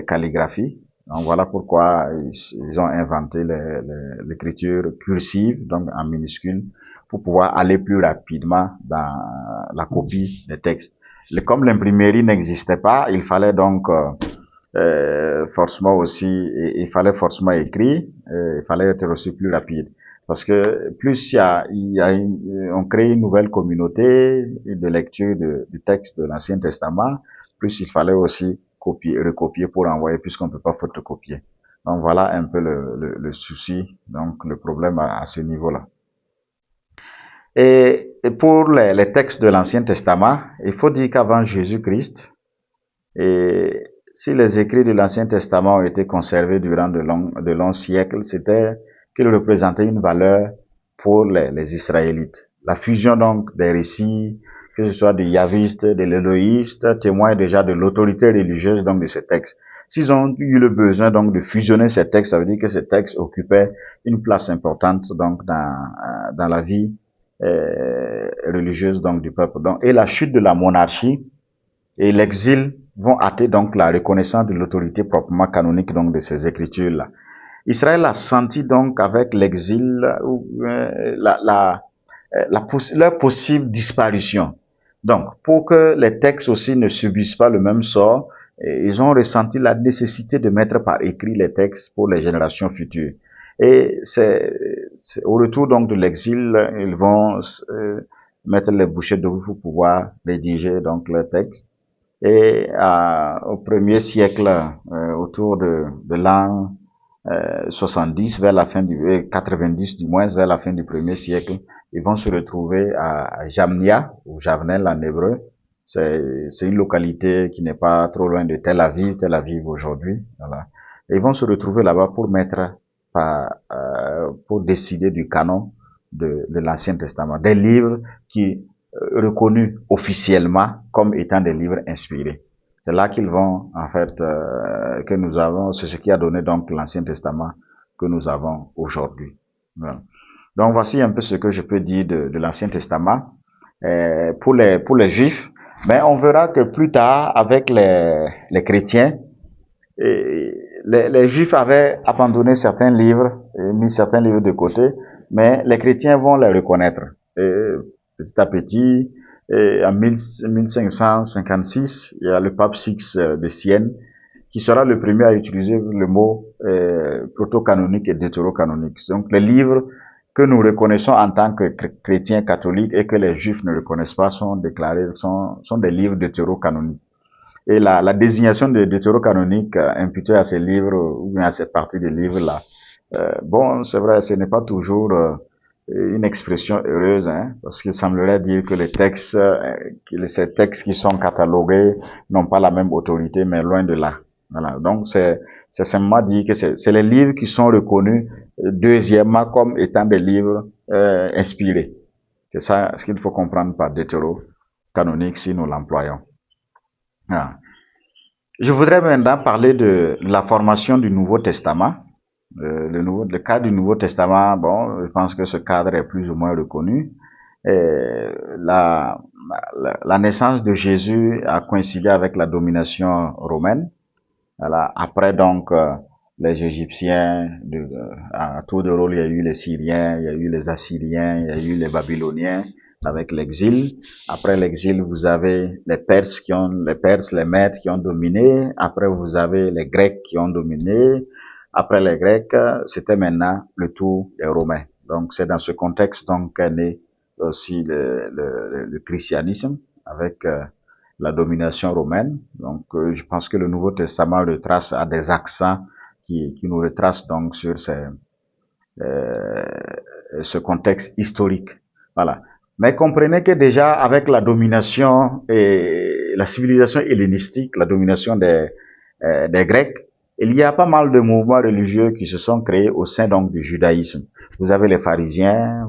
S1: calligraphie. Donc voilà pourquoi ils ont inventé l'écriture cursive, donc en minuscule, pour pouvoir aller plus rapidement dans la copie des textes. Comme l'imprimerie n'existait pas, il fallait donc forcément aussi, il fallait forcément écrire, il fallait être aussi plus rapide. Parce que plus on crée une nouvelle communauté de lecture du texte de l'Ancien Testament, plus il fallait aussi recopier pour envoyer, puisqu'on ne peut pas photocopier. Donc voilà un peu le souci, donc le problème à ce niveau-là. Et pour les textes de l'Ancien Testament, il faut dire qu'avant Jésus-Christ, et si les écrits de l'Ancien Testament ont été conservés durant de longs siècles, c'était qu'ils représentaient une valeur pour les Israélites. La fusion donc des récits, que ce soit des yavistes, de l'éloïste, témoigne déjà de l'autorité religieuse donc de ces textes. S'ils ont eu le besoin donc de fusionner ces textes, ça veut dire que ces textes occupaient une place importante donc dans la vie religieuse donc du peuple. Donc, et la chute de la monarchie et l'exil vont hâter donc la reconnaissance de l'autorité proprement canonique donc de ces écritures-là. Israël a senti donc avec l'exil leur possible disparition. Donc, pour que les textes aussi ne subissent pas le même sort, ils ont ressenti la nécessité de mettre par écrit les textes pour les générations futures. Et c'est au retour donc de l'exil, ils vont mettre les bouchées d'eau pour pouvoir rédiger donc leurs textes. Et au premier siècle, autour de l'an 70, vers la fin du 90 du moins, vers la fin du premier siècle, ils vont se retrouver à Jamnia, ou Javenel en hébreu. C'est une localité qui n'est pas trop loin de Tel Aviv aujourd'hui. Voilà. Et ils vont se retrouver là-bas pour pour décider du canon de l'Ancien Testament, des livres qui reconnus officiellement comme étant des livres inspirés. C'est là qu'ils vont, en fait, que nous avons, c'est ce qui a donné donc l'Ancien Testament que nous avons aujourd'hui. Voilà. Donc voici un peu ce que je peux dire de l'Ancien Testament. Pour les Juifs, mais on verra que plus tard, avec les chrétiens, les Juifs avaient abandonné certains livres, et mis certains livres de côté, mais les chrétiens vont les reconnaître. Et petit à petit, et en 1556, il y a le pape Six de Sienne qui sera le premier à utiliser le mot proto-canonique et deutérocanonique. Donc les livres que nous reconnaissons en tant que chrétiens catholiques et que les juifs ne reconnaissent pas sont déclarés, sont des livres deutérocanoniques. Et la désignation de deutérocanonique imputée à ces livres ou bien à cette partie des livres-là, bon, c'est vrai, ce n'est pas toujours une expression heureuse, hein, parce qu'il semblerait dire que ces textes qui sont catalogués n'ont pas la même autorité, mais loin de là. Voilà. Donc, c'est simplement dire que c'est les livres qui sont reconnus, deuxièmement, comme étant des livres inspirés. C'est ça ce qu'il faut comprendre par deutérocanonique si nous l'employons. Ah. Je voudrais maintenant parler de la formation du Nouveau Testament. Le cadre du Nouveau Testament, bon, je pense que ce cadre est plus ou moins reconnu. La naissance de Jésus a coïncidé avec la domination romaine. Voilà. Après donc les Égyptiens, à tour de rôle, il y a eu les Syriens, il y a eu les Assyriens, il y a eu les Babyloniens avec l'exil. Après l'exil, vous avez les Perses, les Mèdes qui ont dominé. Après, vous avez les Grecs qui ont dominé. Après les Grecs, c'était maintenant le tour des Romains. Donc, c'est dans ce contexte donc qu'est né aussi le christianisme avec la domination romaine. Donc, je pense que le Nouveau Testament retrace à des accents qui nous retracent donc sur ce contexte historique. Voilà. Mais comprenez que déjà avec la domination et la civilisation hellénistique, la domination des Grecs, il y a pas mal de mouvements religieux qui se sont créés au sein donc du judaïsme. Vous avez les pharisiens,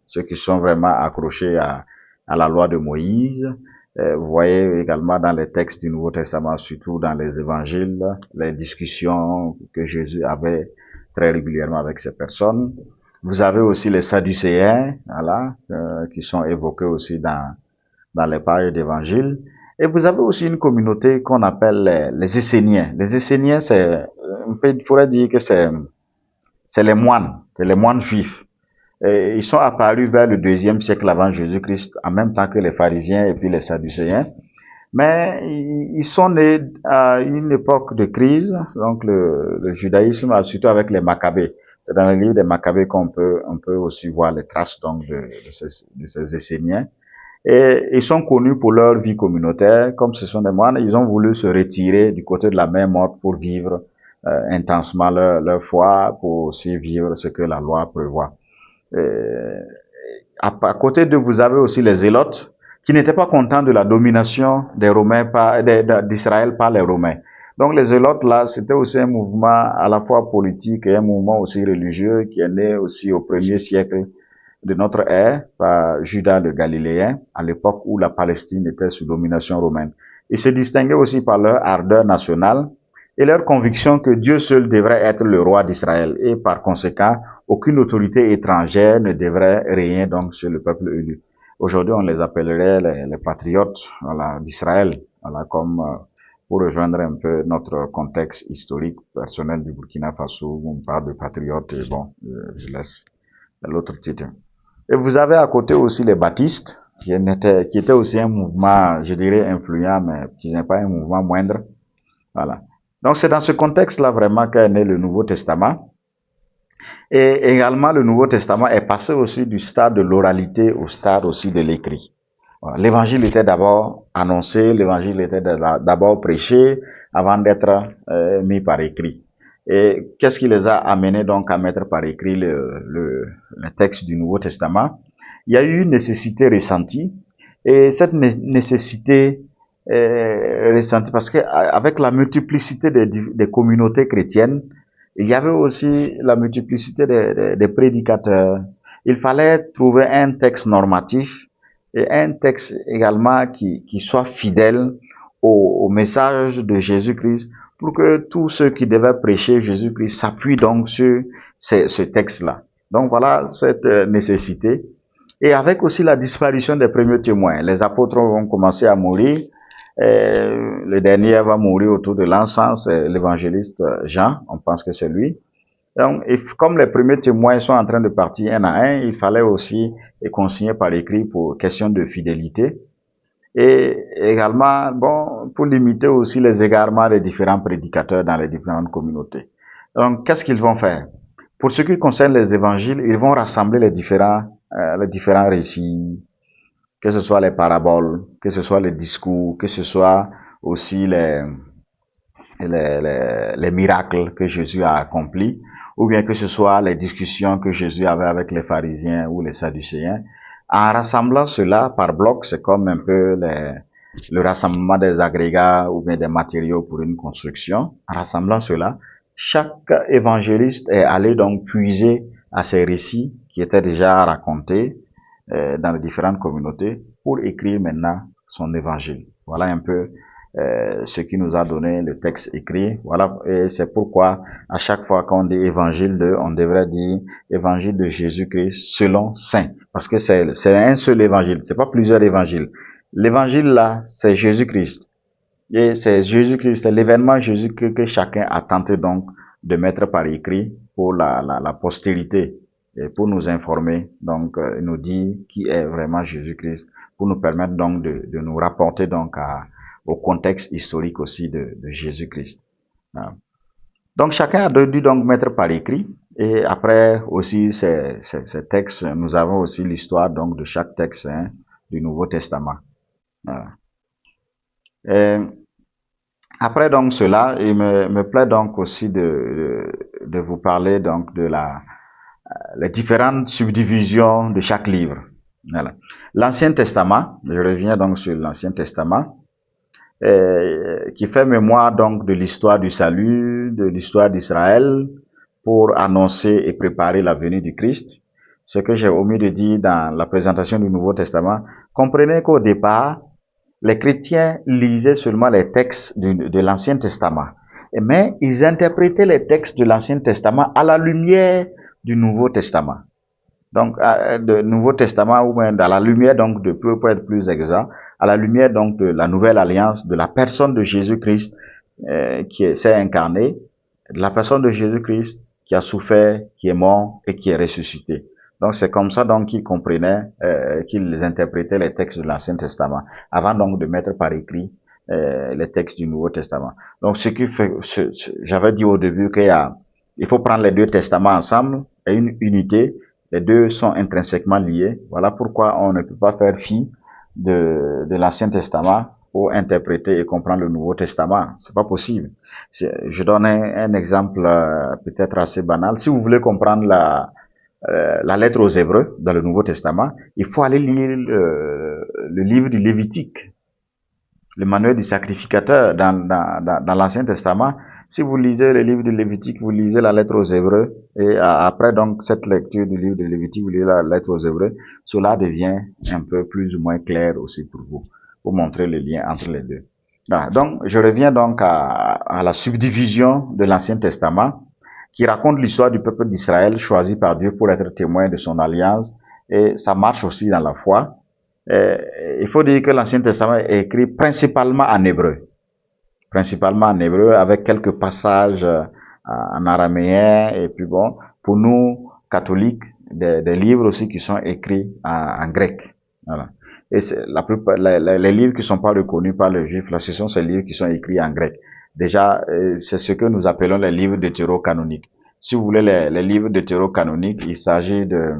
S1: ceux qui sont vraiment accrochés à la loi de Moïse. Vous voyez également dans les textes du Nouveau Testament, surtout dans les évangiles, les discussions que Jésus avait très régulièrement avec ces personnes. Vous avez aussi les Sadducéens, voilà, qui sont évoqués aussi dans les pages d'évangile. Et vous avez aussi une communauté qu'on appelle les Esséniens. Les Esséniens, il faudrait dire que c'est les moines juifs. Et ils sont apparus vers le 2e siècle avant Jésus-Christ, en même temps que les pharisiens et puis les Sadducéens. Mais ils sont nés à une époque de crise, donc le judaïsme, surtout avec les Maccabées. C'est dans le livre des Maccabées on peut aussi voir les traces donc de ces Esséniens. Et ils sont connus pour leur vie communautaire. Comme ce sont des moines, ils ont voulu se retirer du côté de la mer morte pour vivre intensement leur foi, pour aussi vivre ce que la loi prévoit. À côté de vous avez aussi les Zélotes, qui n'étaient pas contents de la domination des Romains d'Israël par les Romains. Donc les Zélotes là, c'était aussi un mouvement à la fois politique et un mouvement aussi religieux qui est né aussi au 1er siècle de notre ère par Judas le Galiléen, à l'époque où la Palestine était sous domination romaine. Ils se distinguaient aussi par leur ardeur nationale et leur conviction que Dieu seul devrait être le roi d'Israël et par conséquent, aucune autorité étrangère ne devrait régner donc sur le peuple élu. Aujourd'hui, on les appellerait les patriotes, voilà, d'Israël, voilà, comme pour rejoindre un peu notre contexte historique personnel du Burkina Faso, où on parle de patriotes, et bon, je laisse l'autre titre. Et vous avez à côté aussi les baptistes, qui étaient aussi un mouvement, je dirais, influent, mais qui n'est pas un mouvement moindre. Voilà. Donc c'est dans ce contexte-là vraiment qu'est né le Nouveau Testament. Et également, le Nouveau Testament est passé aussi du stade de l'oralité au stade aussi de l'écrit. Voilà. L'évangile était d'abord annoncé, l'évangile était d'abord prêché avant d'être mis par écrit. Et qu'est-ce qui les a amenés donc à mettre par écrit le texte du Nouveau Testament? Il y a eu une nécessité ressentie, et cette nécessité ressentie parce que avec la multiplicité des communautés chrétiennes, il y avait aussi la multiplicité des prédicateurs. Il fallait trouver un texte normatif et un texte également qui soit fidèle au message de Jésus-Christ, pour que tous ceux qui devaient prêcher Jésus-Christ s'appuient donc sur ce texte-là. Donc voilà cette nécessité. Et avec aussi la disparition des premiers témoins, les apôtres vont commencer à mourir. Le dernier va mourir autour de l'encens, l'évangéliste Jean, on pense que c'est lui. Donc, comme les premiers témoins sont en train de partir un à un, il fallait aussi consigner par écrit pour question de fidélité. Et également, bon, pour limiter aussi les égarements des différents prédicateurs dans les différentes communautés. Donc, qu'est-ce qu'ils vont faire? Pour ce qui concerne les évangiles, ils vont rassembler les différents récits, que ce soit les paraboles, que ce soit les discours, que ce soit aussi les miracles que Jésus a accomplis, ou bien que ce soit les discussions que Jésus avait avec les pharisiens ou les sadducéens. En rassemblant cela par bloc, c'est comme un peu le rassemblement des agrégats ou bien des matériaux pour une construction. En rassemblant cela, chaque évangéliste est allé donc puiser à ces récits qui étaient déjà racontés dans les différentes communautés pour écrire maintenant son évangile. Voilà un peu ce qui nous a donné le texte écrit. Voilà, et c'est pourquoi à chaque fois qu'on dit évangile on devrait dire évangile de Jésus-Christ selon saint, parce que c'est un seul évangile, c'est pas plusieurs évangiles. L'évangile là, c'est Jésus-Christ. Et c'est Jésus-Christ, c'est l'événement Jésus-Christ que chacun a tenté donc de mettre par écrit pour la postérité et pour nous informer, donc nous dire qui est vraiment Jésus-Christ, pour nous permettre donc de nous rapporter donc au contexte historique aussi de Jésus-Christ. Donc chacun a dû donc mettre par écrit, et après aussi ces textes, nous avons aussi l'histoire donc de chaque texte du Nouveau Testament. Et après donc cela, il me plaît donc aussi de vous parler donc de les différentes subdivisions de chaque livre. Voilà. L'Ancien Testament, je reviens donc sur l'Ancien Testament, qui fait mémoire donc de l'histoire du salut, de l'histoire d'Israël, pour annoncer et préparer la venue du Christ. Ce que j'ai omis de dire dans la présentation du Nouveau Testament, comprenez qu'au départ, les chrétiens lisaient seulement les textes de l'Ancien Testament, mais ils interprétaient les textes de l'Ancien Testament à la lumière du Nouveau Testament. Donc, le Nouveau Testament, ou même à la lumière, donc, pour être plus exact, à la lumière, donc, de la nouvelle alliance, de la personne de Jésus-Christ, qui s'est incarné, de la personne de Jésus-Christ qui a souffert, qui est mort et qui est ressuscité. Donc, c'est comme ça, donc, qu'ils comprenaient, qu'ils interprétaient les textes de l'Ancien Testament, avant, donc, de mettre par écrit, les textes du Nouveau Testament. Donc, ce qui fait, j'avais dit au début qu'il y a Il faut prendre les deux testaments ensemble et une unité. Les deux sont intrinsèquement liés. Voilà pourquoi on ne peut pas faire fi de l'Ancien Testament pour interpréter et comprendre le Nouveau Testament. C'est pas possible. Je donne un exemple peut-être assez banal. Si vous voulez comprendre la lettre aux Hébreux dans le Nouveau Testament, il faut aller lire le livre du Lévitique, le manuel du sacrificateur dans l'Ancien Testament. Si vous lisez le livre de Lévitique, vous lisez la lettre aux Hébreux, et après donc cette lecture du livre de Lévitique, vous lisez la lettre aux Hébreux, cela devient un peu plus ou moins clair aussi pour montrer le lien entre les deux. Voilà. Donc, je reviens donc à la subdivision de l'Ancien Testament, qui raconte l'histoire du peuple d'Israël choisi par Dieu pour être témoin de son alliance, et ça marche aussi dans la foi. Il faut dire que l'Ancien Testament est écrit principalement en hébreu. Principalement en hébreu, avec quelques passages en araméen, et puis bon, pour nous, catholiques, des livres aussi qui sont écrits en grec. Voilà. Et la plupart, les livres qui sont pas reconnus par les Juifs, là, ce sont ces livres qui sont écrits en grec. Déjà, c'est ce que nous appelons les livres deutérocanoniques. Si vous voulez les livres deutérocanoniques, il s'agit de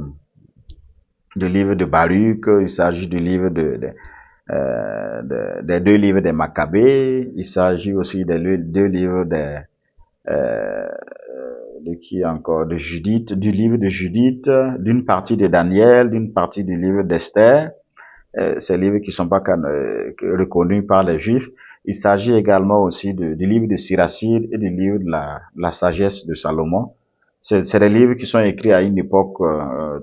S1: livres de Baruch, il s'agit du livre des deux livres des Maccabées, il s'agit aussi des deux livres de qui encore, de Judith, du livre de Judith, d'une partie de Daniel, d'une partie du livre d'Esther, ces livres qui sont pas reconnus par les Juifs. Il s'agit également aussi du livre de Siracide et du livre de la sagesse de Salomon. C'est des livres qui sont écrits à une époque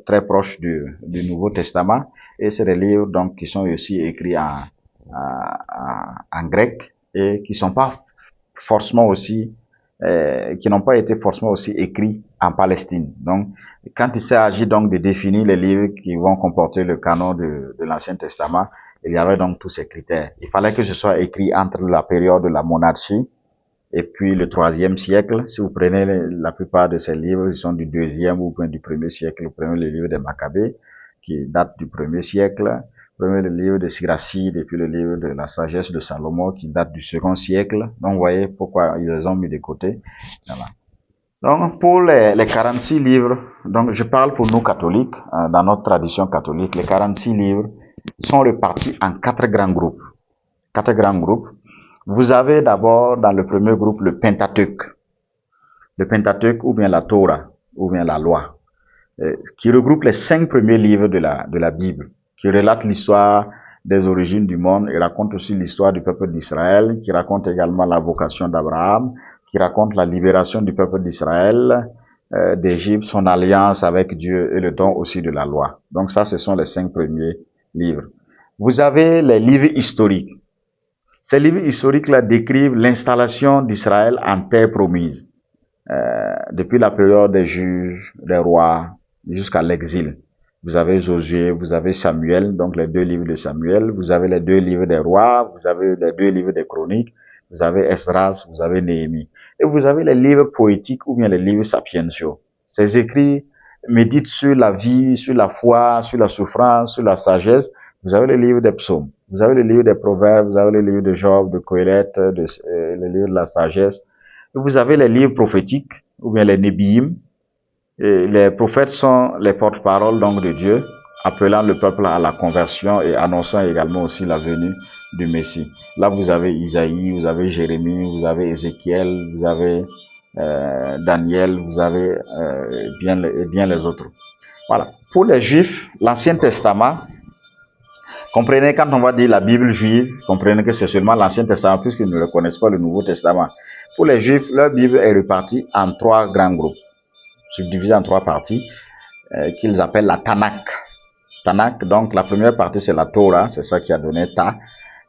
S1: très proche du Nouveau Testament, et c'est des livres donc qui sont aussi écrits en grec et qui sont pas forcément aussi qui n'ont pas été forcément aussi écrits en Palestine. Donc, quand il s'agit donc de définir les livres qui vont comporter le canon de l'Ancien Testament, il y avait donc tous ces critères. Il fallait que ce soit écrit entre la période de la monarchie et puis le 3e siècle. Si vous prenez la plupart de ces livres, ils sont du 2e ou du 1er siècle. Vous prenez le livre des Maccabées, qui date du 1er siècle. Vous prenez le livre de Siracide et puis le livre de la sagesse de Salomon, qui date du 2e siècle. Donc, vous voyez pourquoi ils les ont mis de côté. Voilà. Donc, pour les 46 livres, donc je parle pour nous catholiques, dans notre tradition catholique, les 46 livres sont répartis en 4 grands groupes. 4 grands groupes. Vous avez d'abord dans le premier groupe le Pentateuque. Le Pentateuque ou bien la Torah, ou bien la loi, qui regroupe les 5 premiers livres de la Bible, qui relatent l'histoire des origines du monde et raconte aussi l'histoire du peuple d'Israël, qui raconte également la vocation d'Abraham, qui raconte la libération du peuple d'Israël, d'Égypte, son alliance avec Dieu et le don aussi de la loi. Donc ça, ce sont les 5 premiers livres. Vous avez les livres historiques. Ces livres historiques-là décrivent l'installation d'Israël en terre promise, depuis la période des juges, des rois, jusqu'à l'exil. Vous avez Josué, vous avez Samuel, donc les 2 livres de Samuel, vous avez les 2 livres des rois, vous avez les 2 livres des chroniques, vous avez Esdras, vous avez Néhémie. Et vous avez les livres poétiques ou bien les livres sapientiaux. Ces écrits méditent sur la vie, sur la foi, sur la souffrance, sur la sagesse. Vous avez le livre des psaumes, vous avez le livre des proverbes, vous avez le livre de Job, de Coëlette, le livre de la sagesse. Et vous avez les livres prophétiques, ou bien les Nébiim. Et les prophètes sont les porte-paroles donc de Dieu, appelant le peuple à la conversion et annonçant également aussi la venue du Messie. Là, vous avez Isaïe, vous avez Jérémie, vous avez Ézéchiel, vous avez Daniel, vous avez bien les autres. Voilà. Pour les Juifs, l'Ancien Testament, comprenez, quand on va dire la Bible juive, comprenez que c'est seulement l'Ancien Testament, puisqu'ils ne reconnaissent pas le Nouveau Testament. Pour les Juifs, leur Bible est répartie en 3 grands groupes, subdivisée en 3 parties, qu'ils appellent la Tanakh. Tanakh, donc la première partie c'est la Torah, c'est ça qui a donné Ta.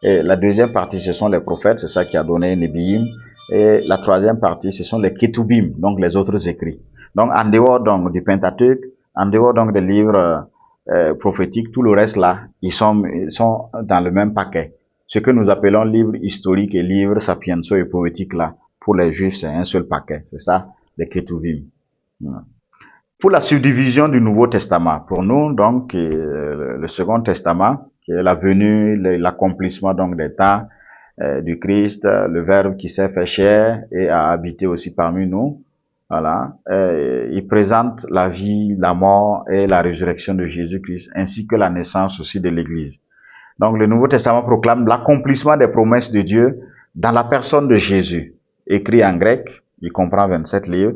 S1: Et la deuxième partie ce sont les prophètes, c'est ça qui a donné Nebiim. Et la troisième partie ce sont les Ketubim, donc les autres écrits. Donc en dehors donc du Pentateuque, en dehors donc des livres prophétiques, tout le reste là, ils sont dans le même paquet. Ce que nous appelons livres historiques et livres sapientiaux et poétiques là, pour les Juifs c'est un seul paquet, c'est ça, les Ketubim. Pour la subdivision du Nouveau Testament, pour nous, donc, le Second Testament, qui est la venue, l'accomplissement donc des temps du Christ, le Verbe qui s'est fait chair et a habité aussi parmi nous, Voilà. Il présente la vie, la mort et la résurrection de Jésus-Christ, ainsi que la naissance aussi de l'Église. Donc le Nouveau Testament proclame l'accomplissement des promesses de Dieu dans la personne de Jésus, écrit en grec, il comprend 27 livres.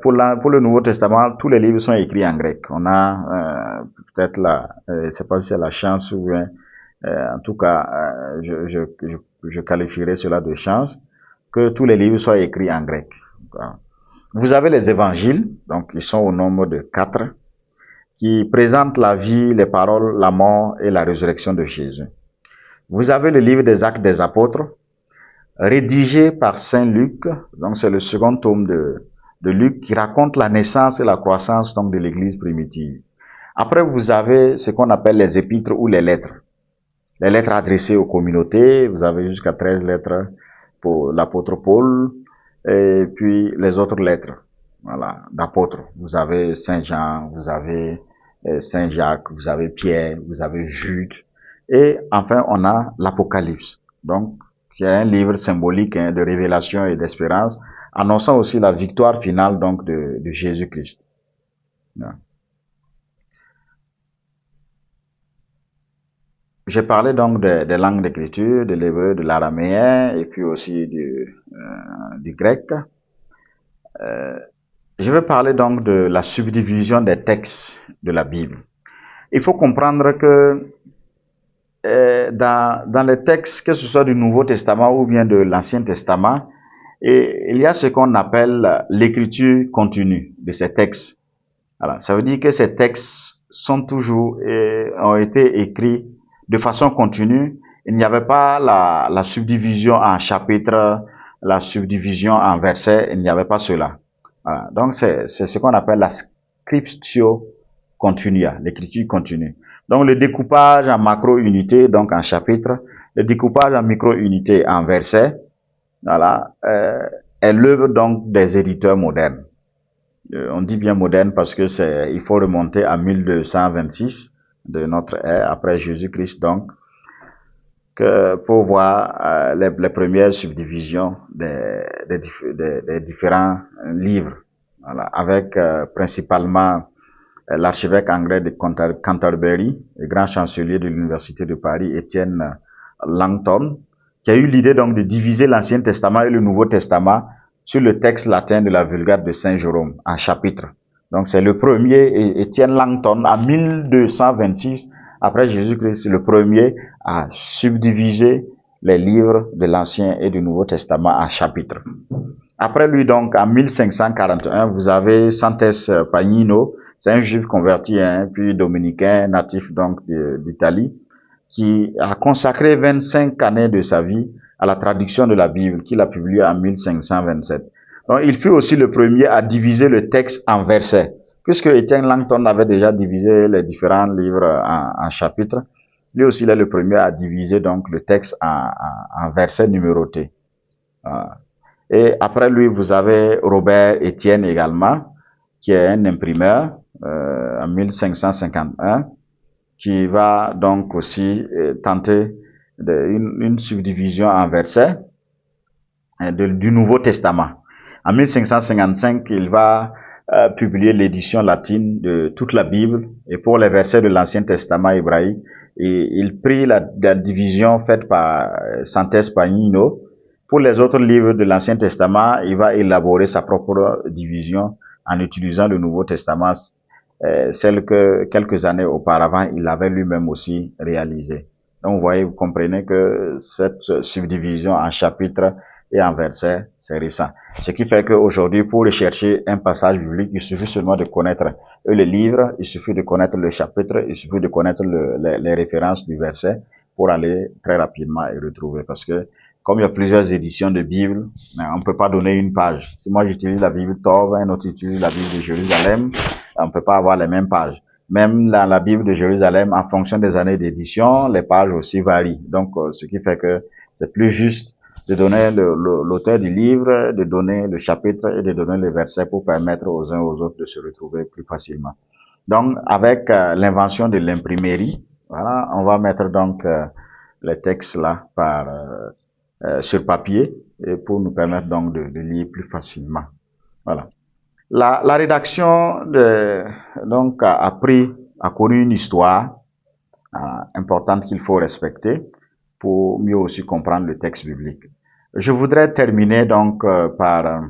S1: Pour le Nouveau Testament, tous les livres sont écrits en grec. On a peut-être je sais pas si c'est la chance ou bien, en tout cas, je qualifierais cela de chance, que tous les livres soient écrits en grec. Vous avez les évangiles, donc ils sont au nombre de 4, qui présentent la vie, les paroles, la mort et la résurrection de Jésus. Vous avez le livre des Actes des Apôtres, rédigé par Saint Luc, donc c'est le second tome de Luc, qui raconte la naissance et la croissance donc de l'Église primitive. Après, vous avez ce qu'on appelle les épîtres ou les lettres. Les lettres adressées aux communautés, vous avez jusqu'à 13 lettres pour l'apôtre Paul, et puis les autres lettres, voilà, d'apôtres. Vous avez Saint Jean, vous avez Saint Jacques, vous avez Pierre, vous avez Jude, et enfin on a l'Apocalypse, donc qui est un livre symbolique de révélation et d'espérance, annonçant aussi la victoire finale donc de Jésus-Christ. Voilà. J'ai parlé donc des langues d'écriture, de l'hébreu, de l'araméen et puis aussi du grec. Je vais parler donc de la subdivision des textes de la Bible. Il faut comprendre que dans les textes, que ce soit du Nouveau Testament ou bien de l'Ancien Testament, il y a ce qu'on appelle l'écriture continue de ces textes. Alors, ça veut dire que ces textes sont toujours ont été écrits de façon continue. Il n'y avait pas la subdivision en chapitres, la subdivision en versets, il n'y avait pas cela. Voilà. Donc, c'est ce qu'on appelle la scriptio continua, l'écriture continue. Donc, le découpage en macro-unités, donc en chapitres, le découpage en micro-unités en versets, voilà, est l'œuvre donc des éditeurs modernes. On dit bien moderne parce que il faut remonter à 1226 de notre ère, après Jésus-Christ donc, pour voir les premières subdivisions des différents livres, voilà, avec principalement l'archevêque anglais de Canterbury, le grand chancelier de l'université de Paris, Étienne Langton, qui a eu l'idée donc de diviser l'Ancien Testament et le Nouveau Testament sur le texte latin de la Vulgate de Saint Jérôme en chapitres. Donc c'est le premier, Étienne Langton, en 1226 après Jésus-Christ, le premier à subdiviser les livres de l'Ancien et du Nouveau Testament en chapitres. Après lui donc, en 1541, vous avez Santes Pagnino, c'est un juif converti, puis dominicain, natif donc d'Italie, qui a consacré 25 années de sa vie à la traduction de la Bible, qu'il a publiée en 1527. Donc, il fut aussi le premier à diviser le texte en versets, puisque Étienne Langton avait déjà divisé les différents livres en chapitres. Lui aussi, il est le premier à diviser donc le texte en versets numérotés. Et après lui, vous avez Robert Estienne également, qui est un imprimeur en 1551, qui va donc aussi tenter une subdivision en versets du Nouveau Testament. En 1555, il va publier l'édition latine de toute la Bible, et pour les versets de l'Ancien Testament hébraïque, et il prit la division faite par Santes Pagnino. Pour les autres livres de l'Ancien Testament, il va élaborer sa propre division en utilisant le Nouveau Testament, celle que quelques années auparavant, il avait lui-même aussi réalisée. Donc, vous voyez, vous comprenez que cette subdivision en chapitres et en versets, c'est récent. Ce qui fait qu'aujourd'hui, pour rechercher un passage biblique, il suffit seulement de connaître le livre, il suffit de connaître le chapitre, il suffit de connaître les références du verset pour aller très rapidement et retrouver. Parce que, comme il y a plusieurs éditions de Bible, on ne peut pas donner une page. Si moi j'utilise la Bible Tov, un autre utilise la Bible de Jérusalem, on ne peut pas avoir les mêmes pages. Même dans la Bible de Jérusalem, en fonction des années d'édition, les pages aussi varient. Donc, ce qui fait que c'est plus juste de donner l'auteur du livre, de donner le chapitre et de donner les versets pour permettre aux uns aux autres de se retrouver plus facilement. Donc, avec l'invention de l'imprimerie, voilà, on va mettre donc les textes là sur papier et pour nous permettre donc de lire plus facilement. Voilà. La rédaction donc a connu une histoire importante qu'il faut respecter pour mieux aussi comprendre le texte biblique. Je voudrais terminer donc par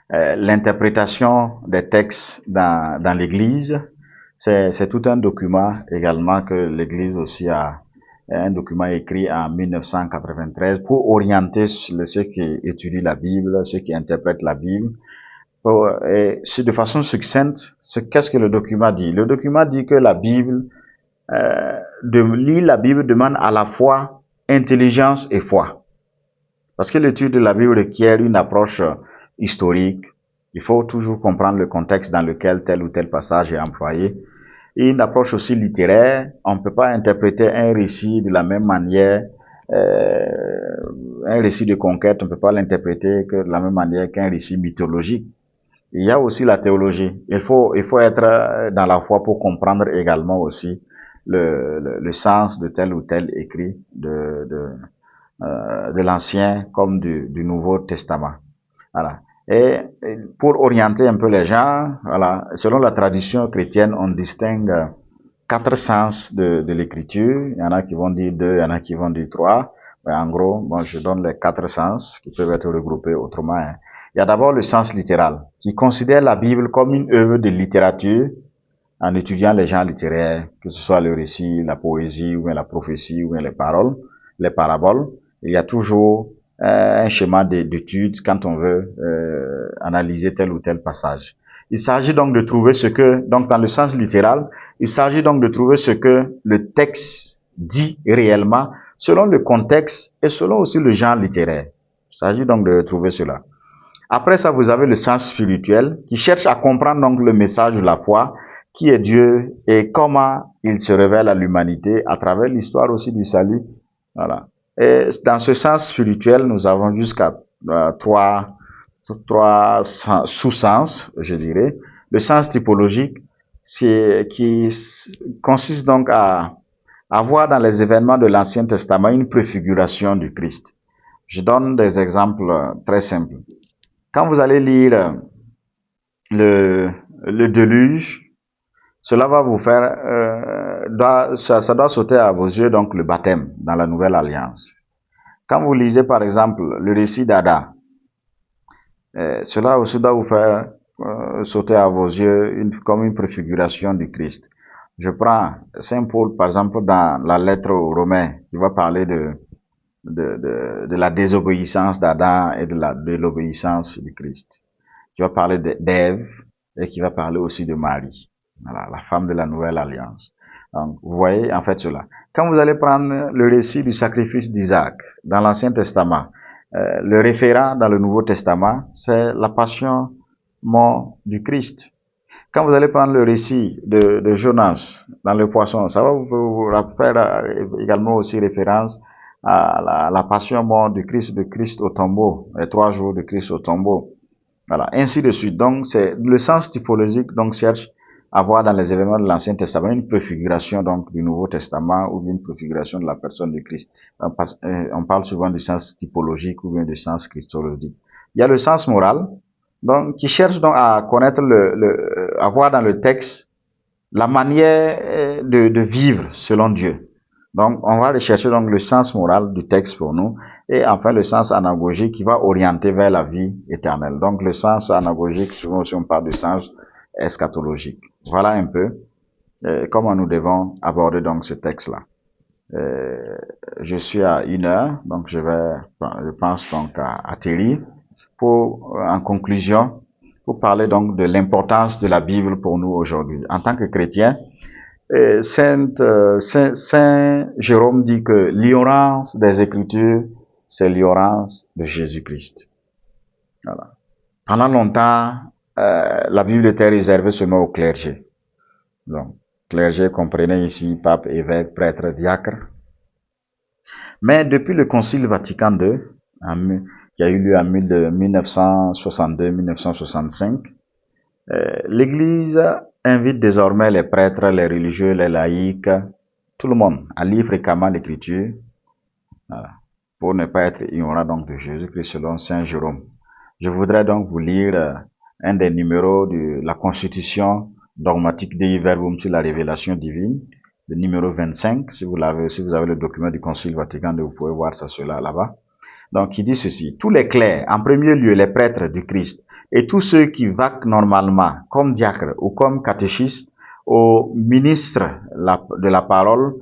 S1: l'interprétation des textes dans l'Église. C'est tout un document également que l'Église aussi a, un document écrit en 1993 pour orienter ceux qui étudient la Bible, ceux qui interprètent la Bible. Et de façon succincte, qu'est-ce que le document dit? Le document dit que la Bible, de lire la Bible demande à la fois intelligence et foi. Parce que l'étude de la Bible requiert une approche historique. Il faut toujours comprendre le contexte dans lequel tel ou tel passage est employé. Et une approche aussi littéraire. On ne peut pas interpréter un récit de la même manière. Un récit de conquête, on ne peut pas l'interpréter que de la même manière qu'un récit mythologique. Il y a aussi la théologie. Il faut être dans la foi pour comprendre également aussi le sens de tel ou tel écrit de l'Ancien comme du Nouveau Testament. Voilà. Et pour orienter un peu les gens, voilà, selon la tradition chrétienne, on distingue 4 sens de l'écriture. Il y en a qui vont dire 2, il y en a qui vont dire 3. Mais en gros, bon, je donne les 4 sens qui peuvent être regroupés autrement. Hein. Il y a d'abord le sens littéral, qui considère la Bible comme une œuvre de littérature en étudiant les genres littéraires, que ce soit le récit, la poésie, ou bien la prophétie, ou bien les paraboles. Il y a toujours un schéma d'étude quand on veut analyser tel ou tel passage. Il s'agit donc de trouver donc dans le sens littéral, il s'agit donc de trouver ce que le texte dit réellement, selon le contexte et selon aussi le genre littéraire. Il s'agit donc de trouver cela. Après ça, vous avez le sens spirituel qui cherche à comprendre donc le message de la foi, qui est Dieu et comment il se révèle à l'humanité à travers l'histoire aussi du salut. Voilà. Et dans ce sens spirituel, nous avons jusqu'à trois sous-sens, je dirais. Le sens typologique, qui consiste donc à voir dans les événements de l'Ancien Testament une préfiguration du Christ. Je donne des exemples très simples. Quand vous allez lire le déluge, cela va vous faire, ça doit sauter à vos yeux donc le baptême dans la Nouvelle Alliance. Quand vous lisez par exemple le récit d'Adam, cela aussi doit vous faire sauter à vos yeux comme une préfiguration du Christ. Je prends Saint Paul par exemple dans la lettre aux Romains qui va parler de la désobéissance d'Adam et de l'obéissance du Christ, qui va parler d'Ève et qui va parler aussi de Marie, voilà, la femme de la Nouvelle Alliance. Donc, vous voyez en fait cela. Quand vous allez prendre le récit du sacrifice d'Isaac dans l'Ancien Testament, le référent dans le Nouveau Testament, c'est la passion mort du Christ. Quand vous allez prendre le récit de Jonas dans le poisson, ça va vous faire également aussi référence à la passion mort du Christ au tombeau, les 3 jours de Christ au tombeau. Voilà, ainsi de suite. Donc, c'est le sens typologique, donc, cherche à voir dans les événements de l'Ancien Testament une préfiguration, donc, du Nouveau Testament ou une préfiguration de la personne de Christ. On parle souvent du sens typologique ou bien du sens christologique. Il y a le sens moral, donc, qui cherche donc à connaître à voir dans le texte la manière de vivre selon Dieu. Donc, on va rechercher donc le sens moral du texte pour nous et enfin le sens anagogique qui va orienter vers la vie éternelle. Donc, le sens anagogique, souvent aussi on parle du sens eschatologique. Voilà un peu comment nous devons aborder donc ce texte-là. Je suis à 1 heure, donc je pense donc à atterrir pour, en conclusion, pour parler donc de l'importance de la Bible pour nous aujourd'hui. En tant que chrétien, Saint Jérôme dit que l'ignorance des Écritures, c'est l'ignorance de Jésus-Christ. Voilà. Pendant longtemps, la Bible était réservée seulement au clergé. Donc, clergé comprenait ici pape, évêque, prêtre, diacre. Mais depuis le Concile Vatican II, qui a eu lieu en 1962-1965, l'Église invite désormais les prêtres, les religieux, les laïcs, tout le monde à lire fréquemment l'Écriture, voilà, pour ne pas être ignorant donc de Jésus-Christ selon Saint Jérôme. Je voudrais donc vous lire un des numéros de la Constitution dogmatique Dei Verbum sur la révélation divine, le numéro 25, si vous avez le document du Concile Vatican II, vous pouvez voir ça, cela là-bas. Donc, il dit ceci: tous les clercs, en premier lieu les prêtres du Christ, et tous ceux qui vaquent normalement, comme diacres ou comme catéchistes, aux ministres de la parole,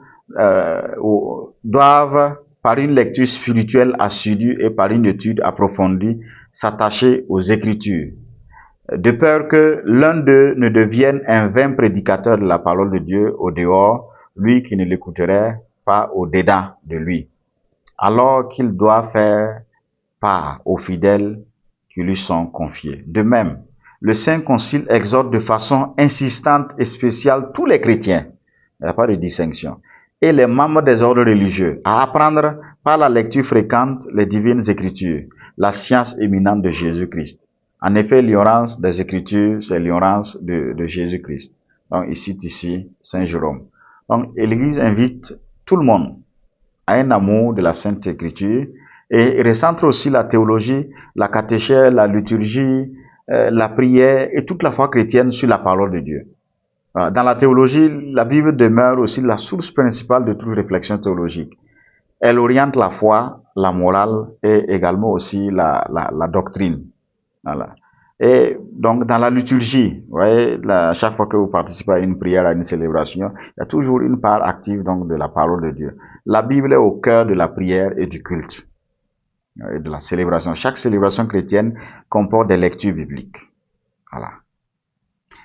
S1: doivent, par une lecture spirituelle assidue et par une étude approfondie, s'attacher aux Écritures, de peur que l'un d'eux ne devienne un vain prédicateur de la parole de Dieu au dehors, lui qui ne l'écouterait pas au dedans de lui, alors qu'il doit faire part aux fidèles qui lui sont confiés. De même, le Saint Concile exhorte de façon insistante et spéciale tous les chrétiens, il n'y a pas de distinction, et les membres des ordres religieux à apprendre par la lecture fréquente les divines écritures, la science éminente de Jésus-Christ. En effet, l'ignorance des Écritures, c'est l'ignorance de Jésus-Christ. Donc, il cite ici Saint Jérôme. Donc, l'Église invite tout le monde à un amour de la Sainte Écriture et recentre aussi la théologie, la catéchèse, la liturgie, la prière et toute la foi chrétienne sur la parole de Dieu. Dans la théologie, la Bible demeure aussi la source principale de toute réflexion théologique. Elle oriente la foi, la morale et également aussi la doctrine. Voilà. Et donc, dans la liturgie, vous voyez, chaque fois que vous participez à une prière, à une célébration, il y a toujours une part active donc de la parole de Dieu. La Bible est au cœur de la prière et du culte, et de la célébration. Chaque célébration chrétienne comporte des lectures bibliques. Voilà.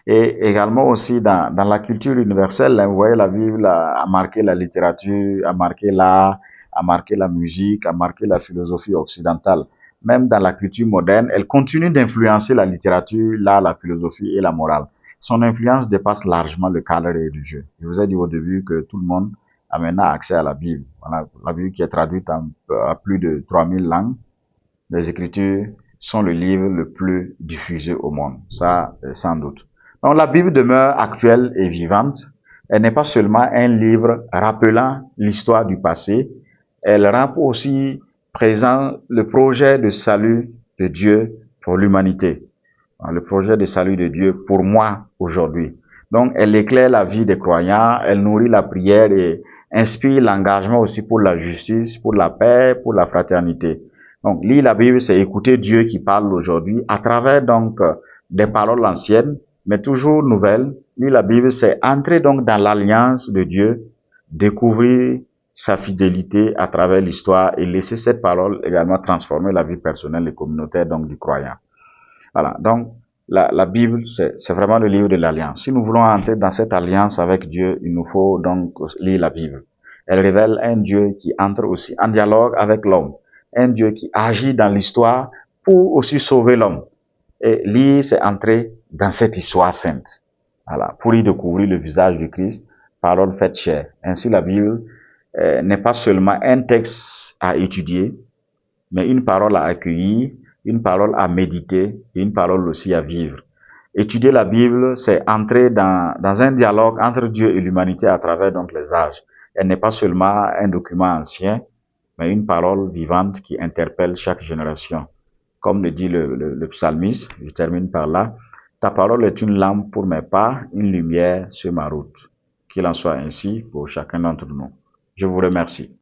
S1: Et également aussi dans la culture universelle, vous voyez, la Bible a marqué la littérature, a marqué l'art, a marqué la musique, a marqué la philosophie occidentale. Même dans la culture moderne, elle continue d'influencer la littérature, l'art, la philosophie et la morale. Son influence dépasse largement le cadre religieux. Je vous ai dit au début que tout le monde a maintenant accès à la Bible. Voilà, la Bible qui est traduite à plus de 3000 langues. Les Écritures sont le livre le plus diffusé au monde. Ça, sans doute. Donc la Bible demeure actuelle et vivante. Elle n'est pas seulement un livre rappelant l'histoire du passé, elle rend aussi présent le projet de salut de Dieu pour l'humanité. Le projet de salut de Dieu pour moi aujourd'hui. Donc elle éclaire la vie des croyants, elle nourrit la prière et inspire l'engagement aussi pour la justice, pour la paix, pour la fraternité. Donc lire la Bible, c'est écouter Dieu qui parle aujourd'hui à travers donc des paroles anciennes, mais toujours nouvelles. Lire la Bible, c'est entrer donc dans l'alliance de Dieu, découvrir sa fidélité à travers l'histoire et laisser cette parole également transformer la vie personnelle et communautaire donc du croyant. Voilà, donc la Bible, c'est vraiment le livre de l'alliance. Si nous voulons entrer dans cette alliance avec Dieu, il nous faut donc lire la Bible. Elle révèle un Dieu qui entre aussi en dialogue avec l'homme, un Dieu qui agit dans l'histoire pour aussi sauver l'homme. Et lire, c'est entrer dans cette histoire sainte. Voilà, pour y découvrir le visage du Christ, parole faite chair. Ainsi, la Bible n'est pas seulement un texte à étudier, mais une parole à accueillir, une parole à méditer, et une parole aussi à vivre. Étudier la Bible, c'est entrer dans un dialogue entre Dieu et l'humanité à travers donc les âges. Elle n'est pas seulement un document ancien, mais une parole vivante qui interpelle chaque génération. Comme le dit le psalmiste, je termine par là, ta parole est une lampe pour mes pas, une lumière sur ma route. Qu'il en soit ainsi pour chacun d'entre nous. Je vous remercie.